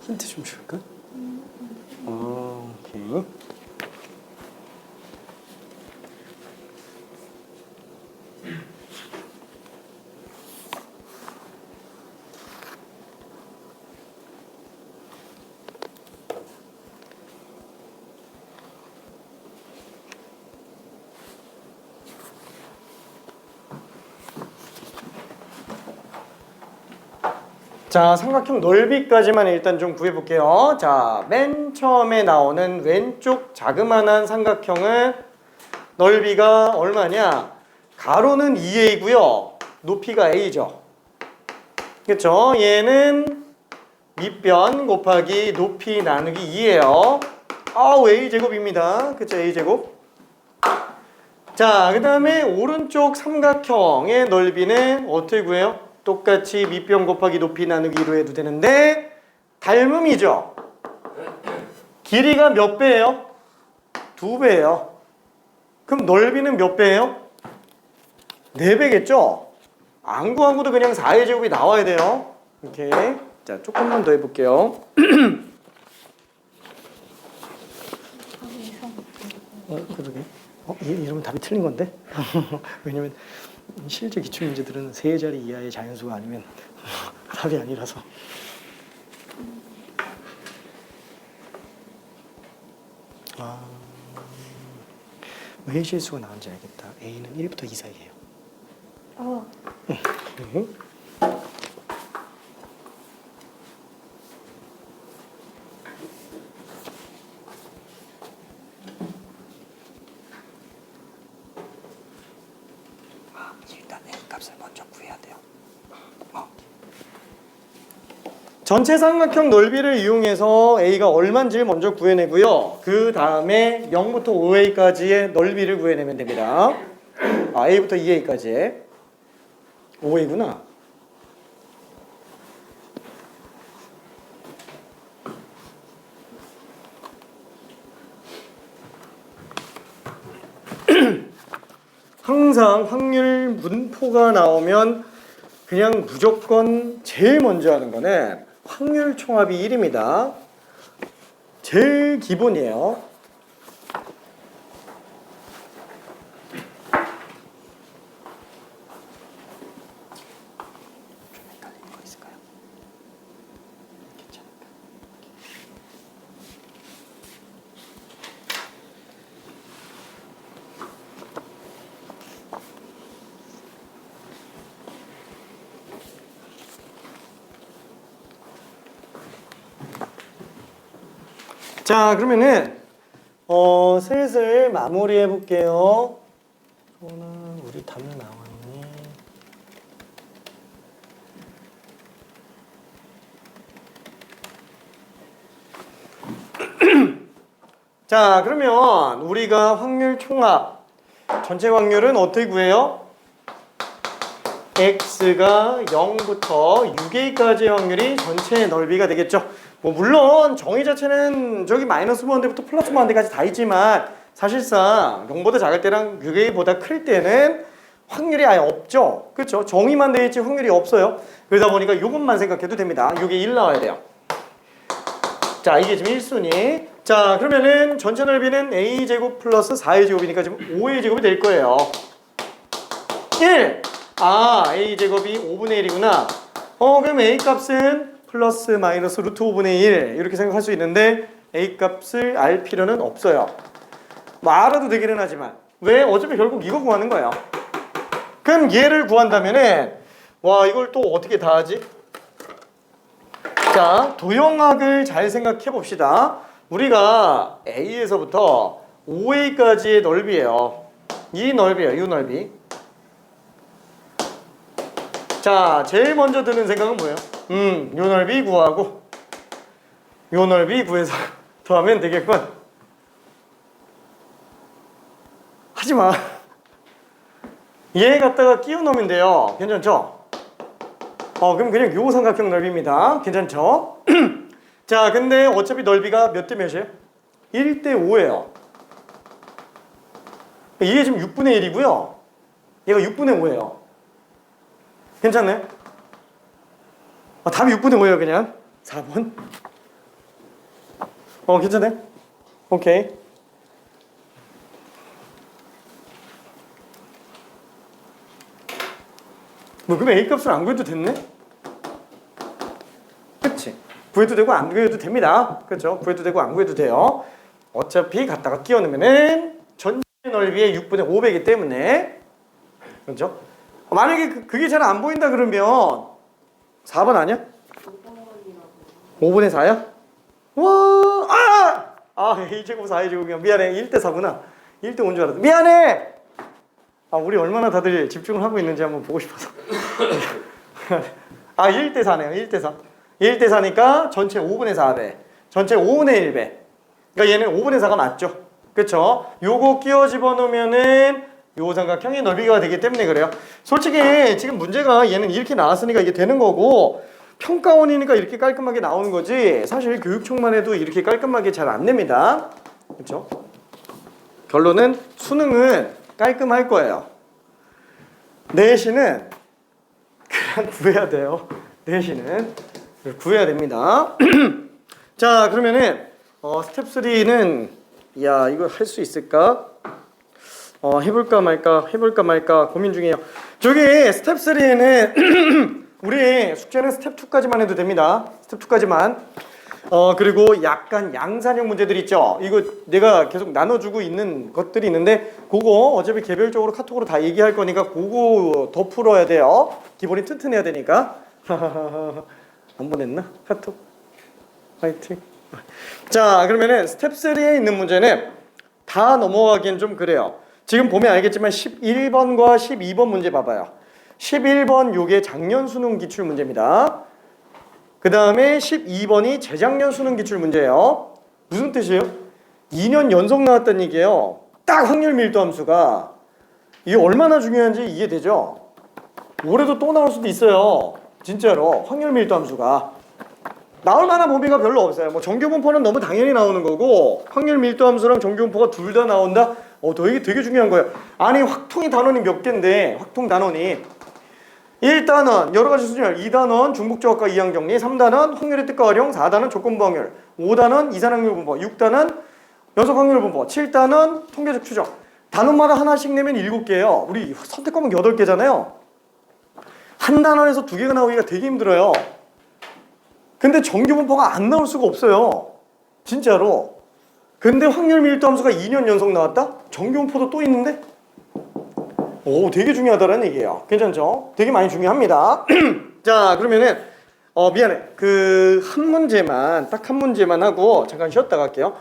힌트 좀 줄까? 오케이. 자, 삼각형 넓이까지만 일단 좀 구해볼게요. 자, 맨 처음에 나오는 왼쪽 자그마한 삼각형은 넓이가 얼마냐? 가로는 2a고요. 높이가 a죠. 그쵸? 얘는 밑변 곱하기 높이 나누기 2예요. a제곱입니다. 그쵸? a제곱. 자, 그 다음에 오른쪽 삼각형의 넓이는 어떻게 구해요? 똑같이 밑변 곱하기 높이 나누기로 해도 되는데 닮음이죠. 길이가 몇 배예요? 2배예요. 그럼 넓이는 몇 배예요? 4배겠죠? 안 구하고도 그냥 4의 제곱이 나와야 돼요. 오케이. 자, 조금만 더 해볼게요. 그러게. 이러면 답이 틀린 건데? 왜냐면 실제 기출 문제들은 3자리 이하의 자연수가 아니면 답이 아니라서. 왜 실수가 나온지 알겠다. A는 1부터 2 사이예요. 네. 일단 A 값을 먼저 구해야 돼요. 전체 삼각형 넓이를 이용해서 A가 얼마인지를 먼저 구해내고요. 그 다음에 0부터 5A까지의 넓이를 구해내면 됩니다. A부터 2A까지. 5A구나. 항상 확률 분포가 나오면 그냥 무조건 제일 먼저 하는 거는 확률 총합이 1입니다. 제일 기본이에요. 좀 헷갈리는 거 있을까요? 괜찮을까? 자, 그러면은 슬슬 마무리해 볼게요. 소나 우리 답 나왔니? 자, 그러면 우리가 확률 총합 전체 확률은 어떻게 구해요? x가 0부터 6a까지의 확률이 전체 넓이가 되겠죠. 뭐 물론 정의 자체는 저기 마이너스 무한대부터 플러스 무한대까지 다 있지만 사실상 0보다 작을 때랑 6a보다 클 때는 확률이 아예 없죠. 그렇죠? 정의만 돼 있지 확률이 없어요. 그러다 보니까 이것만 생각해도 됩니다. 6에 1 나와야 돼요. 자, 이게 지금 1순위. 자, 그러면은 전체 넓이는 a제곱 플러스 4a제곱이니까 지금 5a제곱이 될 거예요. 1! 아, a제곱이 5분의 1이구나. 그럼 a 값은 플러스 마이너스 루트 5분의 1 이렇게 생각할 수 있는데 a 값을 알 필요는 없어요. 뭐 알아도 되기는 하지만 왜? 어차피 결국 이거 구하는 거예요. 그럼 얘를 구한다면은 와, 이걸 또 어떻게 다 하지? 자, 도형학을 잘 생각해 봅시다. 우리가 a에서부터 5a까지의 넓이에요. 이 넓이에요. 이 넓이. 자, 제일 먼저 드는 생각은 뭐예요? 요 넓이 구하고 요 넓이 구해서 더하면 되겠군. 하지마. 얘 갖다가 끼워 넣으면 돼요. 괜찮죠? 그럼 그냥 요 삼각형 넓이입니다. 괜찮죠? 자, 근데 어차피 넓이가 몇 대 몇이에요? 1대 5예요. 이게 지금 6분의 1이고요. 얘가 6분의 5예요. 괜찮네? 답이 6분의 5예요, 그냥. 4번. 괜찮네? 오케이. 뭐, 그럼 A 값을 안 구해도 됐네? 그치? 구해도 되고 안 구해도 됩니다. 그렇죠? 구해도 되고 안 구해도 돼요. 어차피 갖다가 끼워 넣으면은 전체 넓이의 6분의 5배이기 때문에. 그렇죠? 만약에 그게 잘 안 보인다 그러면 4번 아니야? 5분의 4야? 와! A제곱 4A제곱이면 미안해. 1대 4구나. 1대 5인 줄 알았어. 미안해! 우리 얼마나 다들 집중을 하고 있는지 한번 보고 싶어서. 1대 4네요. 1대 4. 1대 4니까 전체 5분의 4배. 전체 5분의 1배. 그러니까 얘는 5분의 4가 맞죠? 그쵸? 요거 끼워 집어넣으면은 요 삼각형의 넓이가 되기 때문에 그래요. 솔직히 지금 문제가 얘는 이렇게 나왔으니까 이게 되는 거고 평가원이니까 이렇게 깔끔하게 나오는 거지 사실 교육청만 해도 이렇게 깔끔하게 잘 안 냅니다. 그렇죠? 결론은 수능은 깔끔할 거예요. 내신은 그냥 구해야 돼요. 내신은 구해야 됩니다. 자, 그러면은 스텝 3는 야, 이거 할 수 있을까? 해볼까 말까 고민 중이에요. 저기 스텝 3에는 우리 숙제는 스텝 2까지만 해도 됩니다. 스텝 2까지만. 그리고 약간 양산형 문제들 있죠. 이거 내가 계속 나눠주고 있는 것들이 있는데 그거 어차피 개별적으로 카톡으로 다 얘기할 거니까 그거 더 풀어야 돼요. 기본이 튼튼해야 되니까. 안 보냈나? 카톡. 화이팅. 자, 그러면은 스텝 3에 있는 문제는 다 넘어가기엔 좀 그래요. 지금 보면 알겠지만 11번과 12번 문제 봐봐요. 11번 요게 작년 수능 기출 문제입니다. 그 다음에 12번이 재작년 수능 기출 문제예요. 무슨 뜻이에요? 2년 연속 나왔다는 얘기예요. 딱 확률 밀도 함수가. 이게 얼마나 중요한지 이해되죠? 올해도 또 나올 수도 있어요. 진짜로 확률 밀도 함수가. 나올 만한 범위가 별로 없어요. 뭐 정규분포는 너무 당연히 나오는 거고 확률 밀도 함수랑 정규분포가 둘 다 나온다? 이게 되게 중요한 거예요. 아니 확통이 단원이 몇 개인데 확통 단원이 1단원 여러 가지 수준열, 2단원 중복조합과 이항정리, 3단원 확률의 뜻과 활용, 4단원 조건부 확률, 5단원 이산확률 분포, 6단원 연속 확률 분포, 7단원 통계적 추정. 단원마다 하나씩 내면 7개예요. 우리 선택 과목 8개잖아요. 한 단원에서 2개가 나오기가 되게 힘들어요. 근데 정규 분포가 안 나올 수가 없어요. 진짜로. 근데 확률 밀도 함수가 2년 연속 나왔다? 정규 분포도 또 있는데? 되게 중요하다는 얘기예요. 괜찮죠? 되게 많이 중요합니다. 자, 그러면은 미안해. 그 한 문제만 딱 한 문제만 하고 잠깐 쉬었다 갈게요.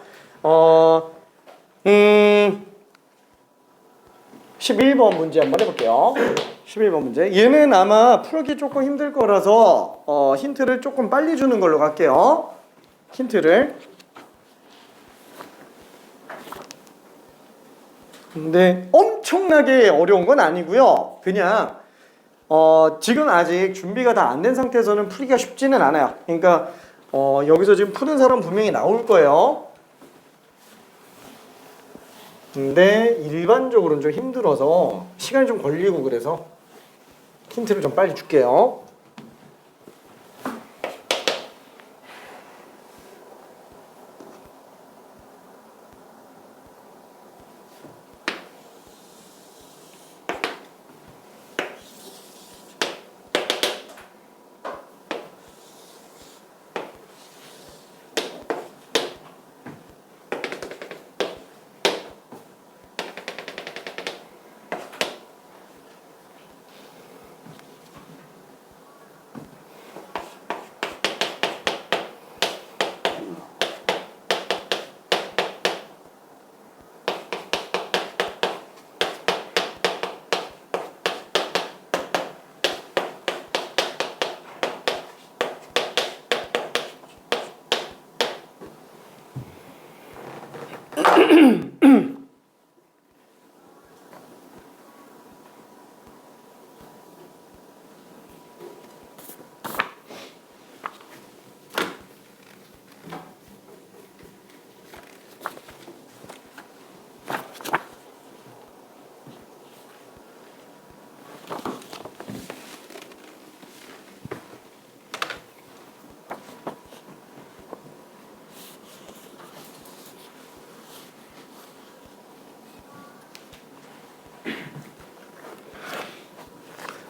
11번 문제 한번 해볼게요. 11번 문제. 얘는 아마 풀기 조금 힘들 거라서 힌트를 조금 빨리 주는 걸로 갈게요. 힌트를. 근데 엄청나게 어려운 건 아니고요. 그냥 지금 아직 준비가 다 안 된 상태에서는 풀기가 쉽지는 않아요. 그러니까 여기서 지금 푸는 사람 분명히 나올 거예요. 근데 일반적으로는 좀 힘들어서 시간이 좀 걸리고 그래서 힌트를 좀 빨리 줄게요.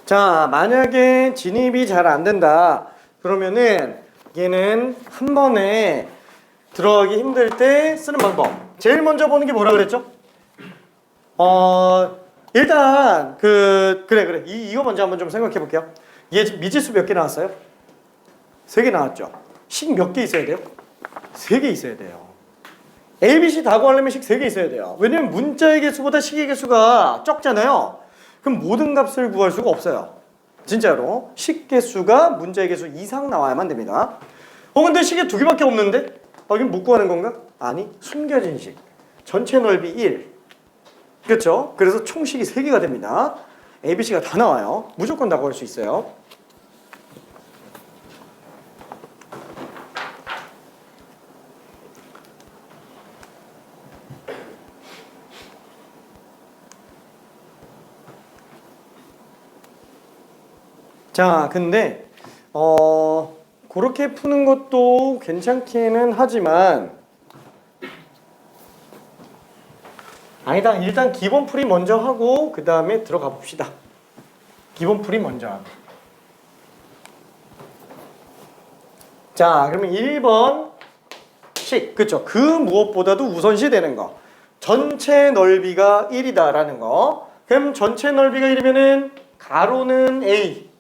자, 만약에 진입이 잘 안 된다. 그러면은 얘는 한 번에 들어가기 힘들 때 쓰는 방법. 제일 먼저 보는 게 뭐라 그랬죠? 일단 그래. 이거 먼저 한번 좀 생각해 볼게요. 얘 미지수 몇 개 나왔어요? 3개 나왔죠. 식 몇 개 있어야 돼요? 3개 있어야 돼요. A, B, C 다 구하려면 식 3개 있어야 돼요. 왜냐면 문자의 개수보다 식의 개수가 적잖아요. 그럼 모든 값을 구할 수가 없어요. 진짜로 식 개수가 문자의 개수 이상 나와야만 됩니다. 근데 식이 2개밖에 없는데? 이건 못 구하는 건가? 아니, 숨겨진 식. 전체 넓이 1. 그렇죠? 그래서 총식이 3개가 됩니다. A, B, C가 다 나와요. 무조건 다 구할 수 있어요. 자, 근데 그렇게 푸는 것도 괜찮기는 하지만 아니다. 일단 기본 풀이 먼저 하고 그 다음에 들어가 봅시다. 기본 풀이 먼저 하고. 자, 그러면 1번 식, 그쵸? 그 무엇보다도 우선시 되는 거. 전체 넓이가 1이다라는 거. 그럼 전체 넓이가 1이면은 가로는 A,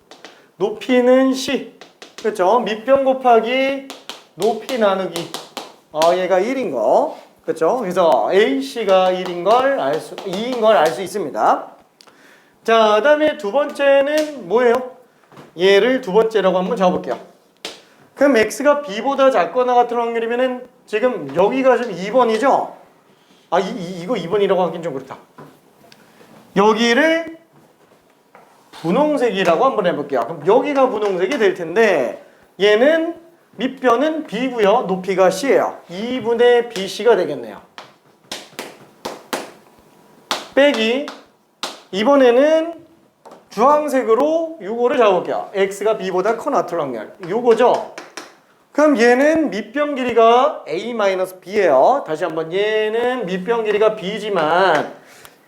높이는 C. 그렇죠? 밑변 곱하기 높이 나누기. 얘가 1인 거. 그렇죠? 그래서 AC가 2인 걸 알 수 있습니다. 자, 그다음에 두 번째는 뭐예요? 얘를 두 번째라고 한번 잡아볼게요. 그럼 X가 B보다 작거나 같은 확률이면은 지금 여기가 지금 2번이죠? 이거 2번이라고 하긴 좀 그렇다. 여기를 분홍색이라고 한번 해볼게요. 그럼 여기가 분홍색이 될 텐데 얘는 밑변은 B고요. 높이가 C예요. 2분의 BC가 되겠네요. 빼기 이번에는 주황색으로 요거를 잡아볼게요. X가 B보다 커 나툴 확률. 요거죠. 그럼 얘는 밑변 길이가 A-B예요. 다시 한번 얘는 밑변 길이가 B지만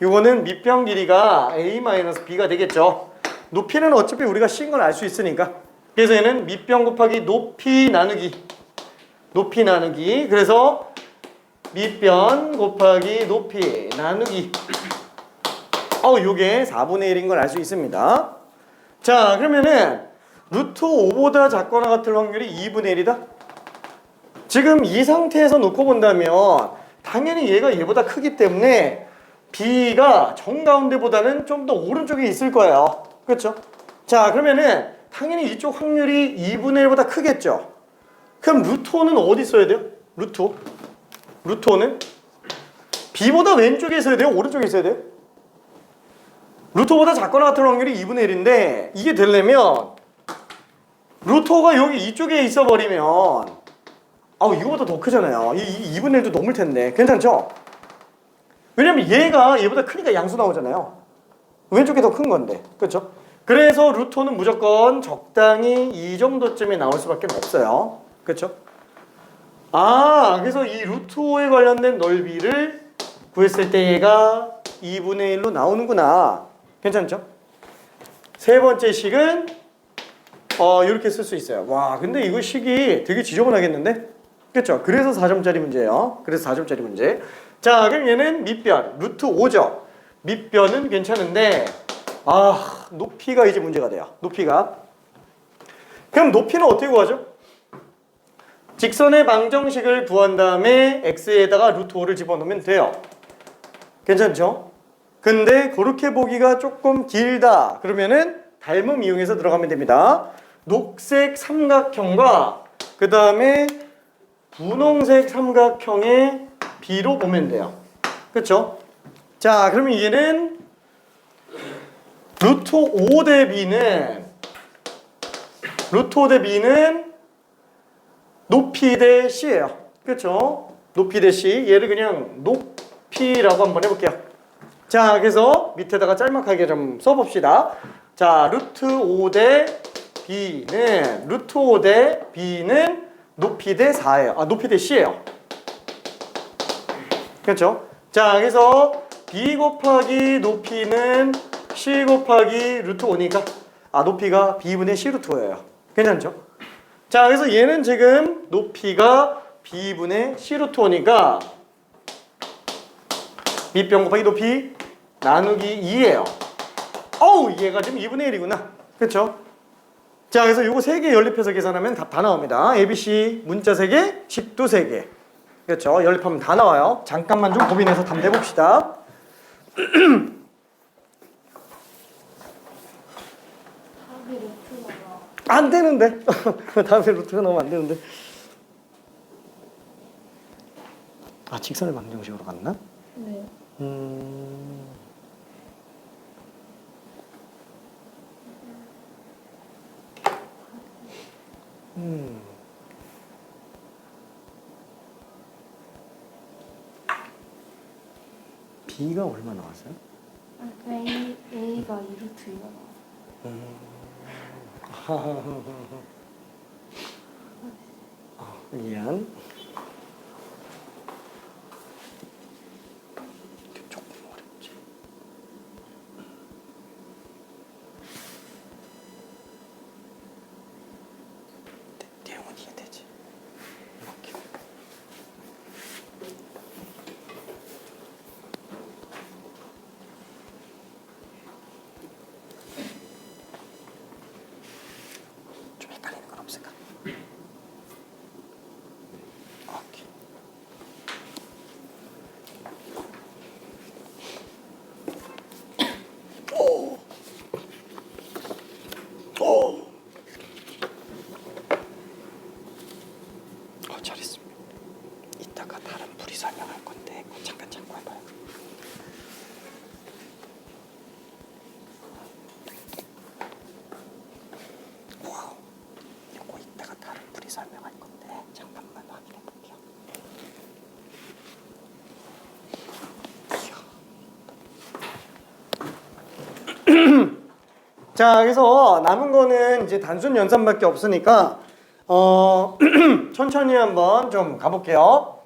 요거는 밑변 길이가 A-B가 되겠죠. 높이는 어차피 우리가 C인 걸 알 수 있으니까. 그래서 얘는 밑변 곱하기 높이 나누기. 높이 나누기. 그래서 밑변 곱하기 높이 나누기. 요게 4분의 1인 걸 알 수 있습니다. 자, 그러면은 루트 5보다 작거나 같을 확률이 2분의 1이다? 지금 이 상태에서 놓고 본다면 당연히 얘가 얘보다 크기 때문에 B가 정가운데보다는 좀 더 오른쪽에 있을 거예요. 그렇죠? 자, 그러면은 당연히 이쪽 확률이 2분의 1보다 크겠죠? 그럼 루트 5는 어디 써야 돼요? 루트 5? 루트 5는 b보다 왼쪽에 있어야 돼요? 오른쪽에 있어야 돼요? 루트보다 작거나 같은 확률이 2분의 1인데 이게 되려면 루트가 여기 이쪽에 있어 버리면 이거보다 더 크잖아요. 이 2분의 1도 넘을 텐데 괜찮죠? 왜냐면 얘보다 크니까 양수 나오잖아요. 왼쪽이 더 큰 건데 그렇죠? 그래서 루트는 무조건 적당히 이 정도쯤에 나올 수밖에 없어요. 그렇죠? 그래서 이 루트 5에 관련된 넓이를 구했을 때 얘가 2분의 1로 나오는구나. 괜찮죠? 세 번째 식은 이렇게 쓸 수 있어요. 와, 근데 이거 식이 되게 지저분하겠는데? 그렇죠? 그래서 4점짜리 문제예요. 그래서 4점짜리 문제. 자, 그럼 얘는 밑변, 루트 5죠. 밑변은 괜찮은데 높이가 이제 문제가 돼요. 높이가. 그럼 높이는 어떻게 구하죠? 직선의 방정식을 구한 다음에 x에다가 루트 5를 집어넣으면 돼요. 괜찮죠? 근데 그렇게 보기가 조금 길다. 그러면은 닮음 이용해서 들어가면 됩니다. 녹색 삼각형과 그 다음에 분홍색 삼각형의 비로 보면 돼요. 그렇죠? 자, 그러면 얘는 루트 5 대 b는 높이 대 c예요. 그렇죠? 높이 대 c. 얘를 그냥 높이라고 한번 해볼게요. 자, 그래서 밑에다가 짤막하게 좀 써봅시다. 자, 루트 5 대 b는 높이 대 4예요. 높이 대 c예요. 그렇죠? 자, 그래서 b 곱하기 높이는 c 곱하기 루트 5니까 높이가 b분의 c 루트 5예요. 괜찮죠? 자, 그래서 얘는 지금 높이가 b분의 c 루트 5니까 밑변 곱하기 높이 나누기 2예요. 얘가 지금 2분의 1이구나. 그렇죠? 자, 그래서 요거 3개 연립해서 계산하면 답 다 나옵니다. ABC 문자 3개, 식도 3개. 그렇죠? 연립하면 다 나와요. 잠깐만 좀 고민해서 답 내봅시다.
답이 루트가
안 되는데. 다음에 루트가 나오면 안 되는데. 직선의 방정식으로 갔나?
네.
B가 얼마 나왔어요?
A가 2루트 2가 나와요.
미안. 조금 어렵지. 내용은 이해되지? 이렇게. 좀 헷갈리는 건 없을까? 오케이. 잘했습니다. 이따가 다른 풀이 설명할 건데 잠깐 참고해봐요. 와우, 이거 이따가 다른 풀이 설명할 건데 잠깐만 확인해 볼게요. 자, 그래서 남은 거는 이제 단순 연산밖에 없으니까 천천히 한번 좀 가볼게요.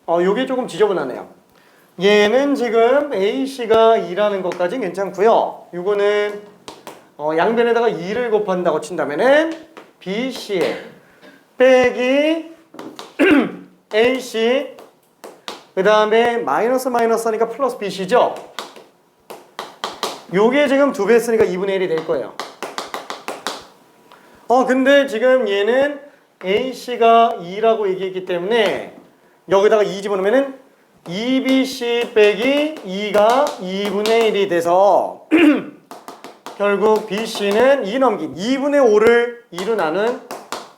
요게 조금 지저분하네요. 얘는 지금 AC가 2라는 것까지 괜찮고요. 요거는 양변에다가 2를 곱한다고 친다면은 BC 빼기 AC 그 다음에 마이너스 하니까 플러스 BC죠. 요게 지금 2배 했으니까 2분의 1이 될 거예요. 근데 지금 얘는 AC가 2라고 얘기했기 때문에 여기다가 2 집어넣으면은 2BC 빼기 2가 2분의 1이 돼서 결국 BC는 2 넘긴 2분의 5를 2로 나눈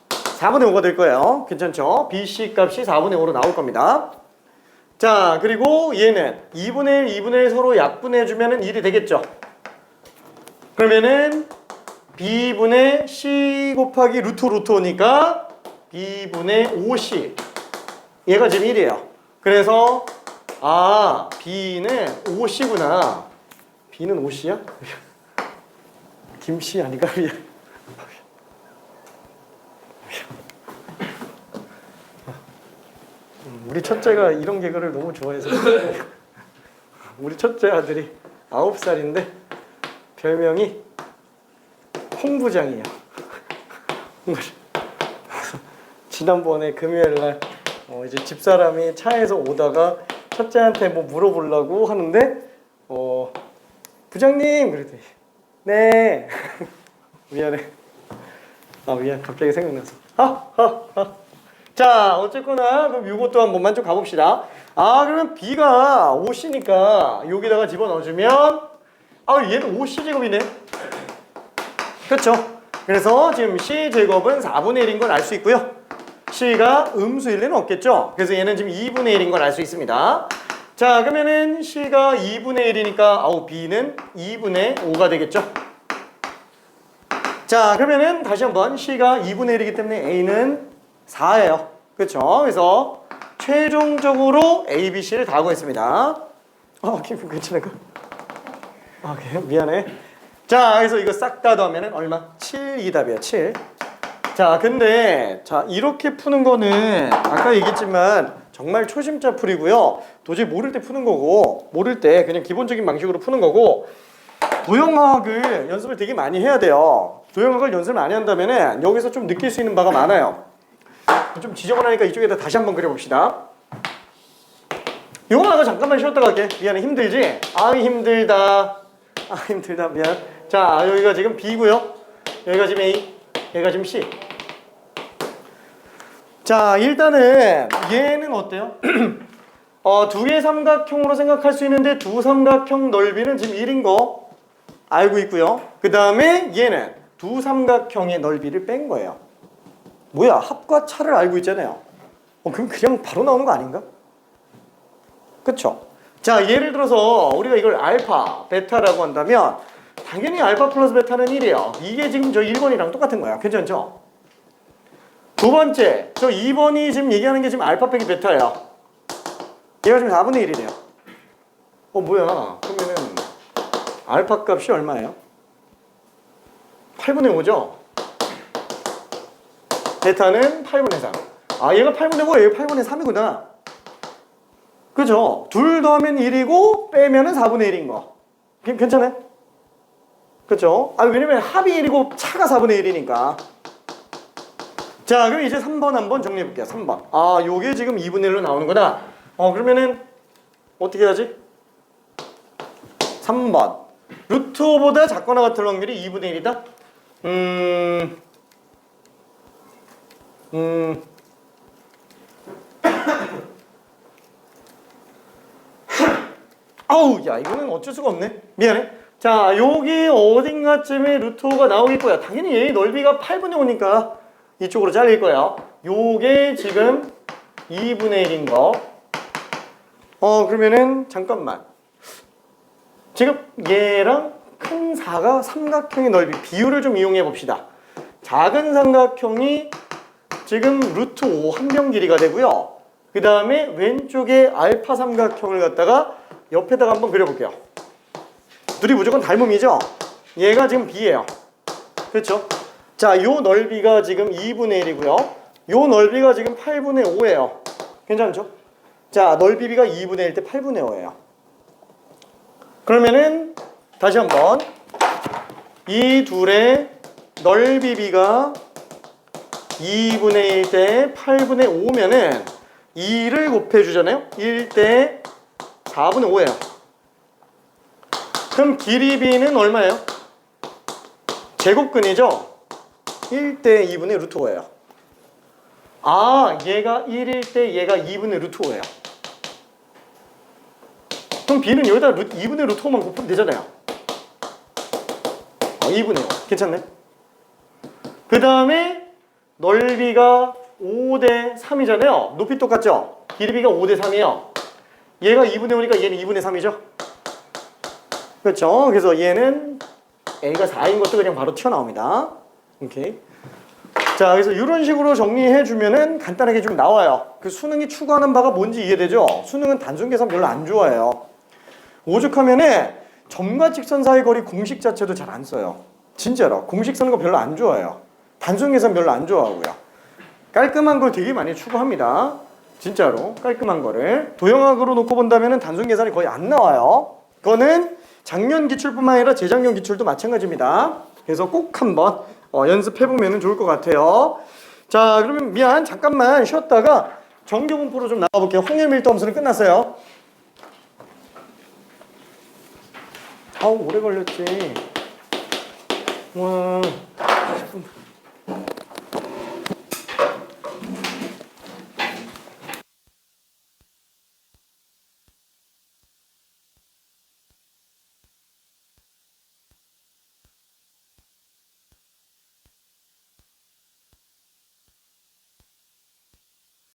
4분의 5가 될 거예요. 괜찮죠? BC 값이 4분의 5로 나올 겁니다. 자, 그리고 얘는 2분의 1, 2분의 1 서로 약분해주면 1이 되겠죠. 그러면은 b분의 c 곱하기 루트 5니까 b분의 5c. 얘가 지금 1이에요. 그래서 아, b는 5c구나. b는 5c야? 김씨 아닌가? 우리 첫째가 이런 개그를 너무 좋아해서 우리 첫째 아들이 9살인데 별명이 홍부장이에요. 지난번에 금요일날 이제 집사람이 차에서 오다가 첫째한테 뭐 물어보려고 하는데 부장님 그랬더니 네 미안해. 미안 갑자기 생각나서 자 어쨌거나 그럼 요것도 한 번만 좀 가봅시다. 그러면 b가 5c니까 여기다가 집어넣어주면 얘는 5c제곱이네. 그렇죠? 그래서 지금 c제곱은 4분의 1인 걸 알 수 있고요. c가 음수일 리는 없겠죠? 그래서 얘는 지금 2분의 1인 걸 알 수 있습니다. 자 그러면은 c가 2분의 1이니까 b는 2분의 5가 되겠죠? 자 그러면은 다시 한번 c가 2분의 1이기 때문에 a는 4예요. 그렇죠? 그래서 최종적으로 a, b, c를 다 구했습니다. 괜찮을까? 미안해. 자 그래서 이거 싹 다 더하면은 얼마? 7이 답이야. 7. 자 근데 이렇게 푸는 거는 아까 얘기했지만 정말 초심자 풀이고요. 도저히 모를 때 푸는 거고 모를 때 그냥 기본적인 방식으로 푸는 거고 도형학을 연습을 되게 많이 해야 돼요. 도형학을 연습을 많이 한다면은 여기서 좀 느낄 수 있는 바가 많아요. 좀 지저분하니까 이쪽에다 다시 한번 그려봅시다. 요거 하고 잠깐만 쉬었다 갈게. 미안해. 힘들지? 힘들다. 힘들다. 미안. 자 여기가 지금 B고요. 여기가 지금 A. 여기가 지금 C. 자 일단은 얘는 어때요? 두 개의 삼각형으로 생각할 수 있는데 두 삼각형 넓이는 지금 1인 거 알고 있고요. 그 다음에 얘는 두 삼각형의 넓이를 뺀 거예요. 뭐야 합과 차를 알고 있잖아요. 그럼 그냥 바로 나오는 거 아닌가? 그쵸? 자 예를 들어서 우리가 이걸 알파, 베타라고 한다면 당연히 알파 플러스 베타는 1이에요. 이게 지금 저 1번이랑 똑같은 거야. 괜찮죠? 두 번째 저 2번이 지금 얘기하는 게 지금 알파 빼기 베타예요. 얘가 지금 4분의 1이래요. 뭐야 그러면은 알파 값이 얼마예요? 8분의 5죠? 베타는 8분의 3. 얘가 8분의 5, 얘가 8분의 3이구나. 그죠? 둘 더하면 1이고 빼면은 4분의 1인 거. 괜찮아요? 그죠? 왜냐면 합이 1이고 차가 4분의 1이니까. 자, 그럼 이제 3번 한번 정리해 볼게요. 3번. 요게 지금 2분의 1로 나오는구나. 그러면은 어떻게 하지? 3번. 루트 5보다 작거나 같을 확률이 2분의 1이다? 야 이거는 어쩔 수가 없네. 미안해. 자 여기 어딘가쯤에 루트 5가 나오길 거야. 당연히 얘의 넓이가 8분의 5니까 이쪽으로 잘릴 거야. 요게 지금 2분의 1인 거. 그러면은 잠깐만. 지금 얘랑 큰 4가 삼각형의 넓이 비율을 좀 이용해 봅시다. 작은 삼각형이 지금 루트 5 한 변 길이가 되고요. 그 다음에 왼쪽에 알파 삼각형을 갖다가 옆에다가 한번 그려볼게요. 둘이 무조건 닮음이죠? 얘가 지금 B예요. 그렇죠? 자, 요 넓이가 지금 2분의 1이고요. 요 넓이가 지금 8분의 5예요. 괜찮죠? 자, 넓이 B가 2분의 1 때 8분의 5예요. 그러면은 다시 한번 이 둘의 넓이 B가 2분의 1 대 8분의 5면은 2를 곱해주잖아요. 1 대 4분의 5예요. 그럼 길이 B는 얼마예요? 제곱근이죠? 1 대 2분의 루트 5예요. 얘가 1일 때 얘가 2분의 루트 5예요. 그럼 B는 여기다 2분의 루트 5만 곱하면 되잖아요. 2분의 5. 괜찮네? 그 다음에 넓이가 5 대 3이잖아요. 높이 똑같죠? 길이가 5 대 3이에요. 얘가 2분의 5니까 얘는 2분의 3이죠. 그렇죠. 그래서 얘는 A가 4인 것도 그냥 바로 튀어나옵니다. 오케이. 자, 그래서 이런 식으로 정리해 주면은 간단하게 좀 나와요. 그 수능이 추구하는 바가 뭔지 이해되죠? 수능은 단순 계산 별로 안 좋아해요. 오죽하면은 점과 직선 사이 거리 공식 자체도 잘 안 써요. 진짜로 공식 쓰는 거 별로 안 좋아해요. 단순 계산 별로 안 좋아하고요. 깔끔한 걸 되게 많이 추구합니다. 진짜로 깔끔한 거를 도형학으로 놓고 본다면은 단순 계산이 거의 안 나와요. 그거는 작년 기출뿐만 아니라 재작년 기출도 마찬가지입니다. 그래서 꼭 한번 연습해 보면 좋을 것 같아요. 자, 그러면 미안 잠깐만 쉬었다가 정규분포로 좀 나가볼게요. 확률밀도 함수는 끝났어요. 아우 오래 걸렸지. 와 10분.